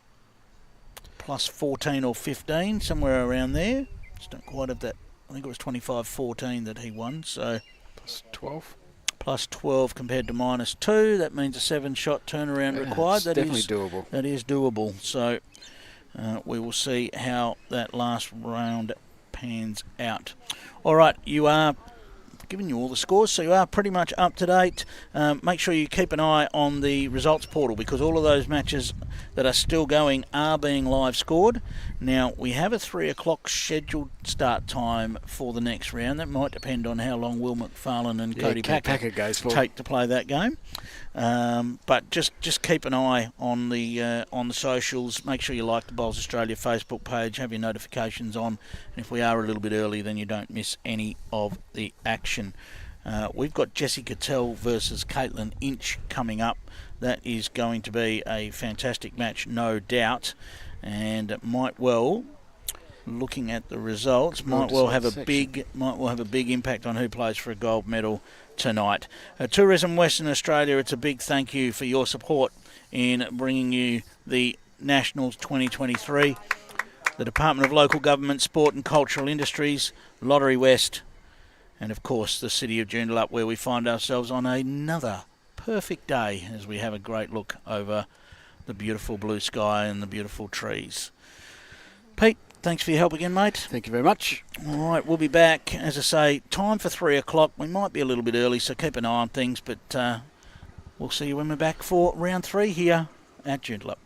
Speaker 1: +14 or 15, somewhere around there. Just don't quite have that. I think it was 25-14 that he won, so
Speaker 2: +12.
Speaker 1: +12 compared to -2. That means a 7-shot turnaround required. That
Speaker 2: definitely
Speaker 1: is
Speaker 2: doable.
Speaker 1: That is doable. So we will see how that last round pans out. All right, you are giving you all the scores, so you are pretty much up to date. Make sure you keep an eye on the results portal, because all of those matches that are still going are being live scored. Now, we have a 3 o'clock scheduled start time for the next round. That might depend on how long Will McFarlane and Cody Packer
Speaker 2: goes for.
Speaker 1: take to play that game. But just keep an eye on the socials. Make sure you like the Bowls Australia Facebook page, have your notifications on, and if we are a little bit early, then you don't miss any of the action. We've got Jessica Tell versus Caitlin Inch coming up. That is going to be a fantastic match, no doubt, and it might well, looking at the results, might well have a big impact on who plays for a gold medal tonight. Tourism Western Australia, it's a big thank you for your support in bringing you the Nationals 2023. The Department of Local Government, Sport and Cultural Industries, Lottery West, and of course the City of Joondalup, where we find ourselves on another perfect day as we have a great look over the beautiful blue sky and the beautiful trees. Pete, thanks for your help again, mate.
Speaker 2: Thank you very much.
Speaker 1: All right, we'll be back, as I say, time for 3 o'clock. We might be a little bit early, so keep an eye on things, but we'll see you when we're back for round 3 here at Joondalup.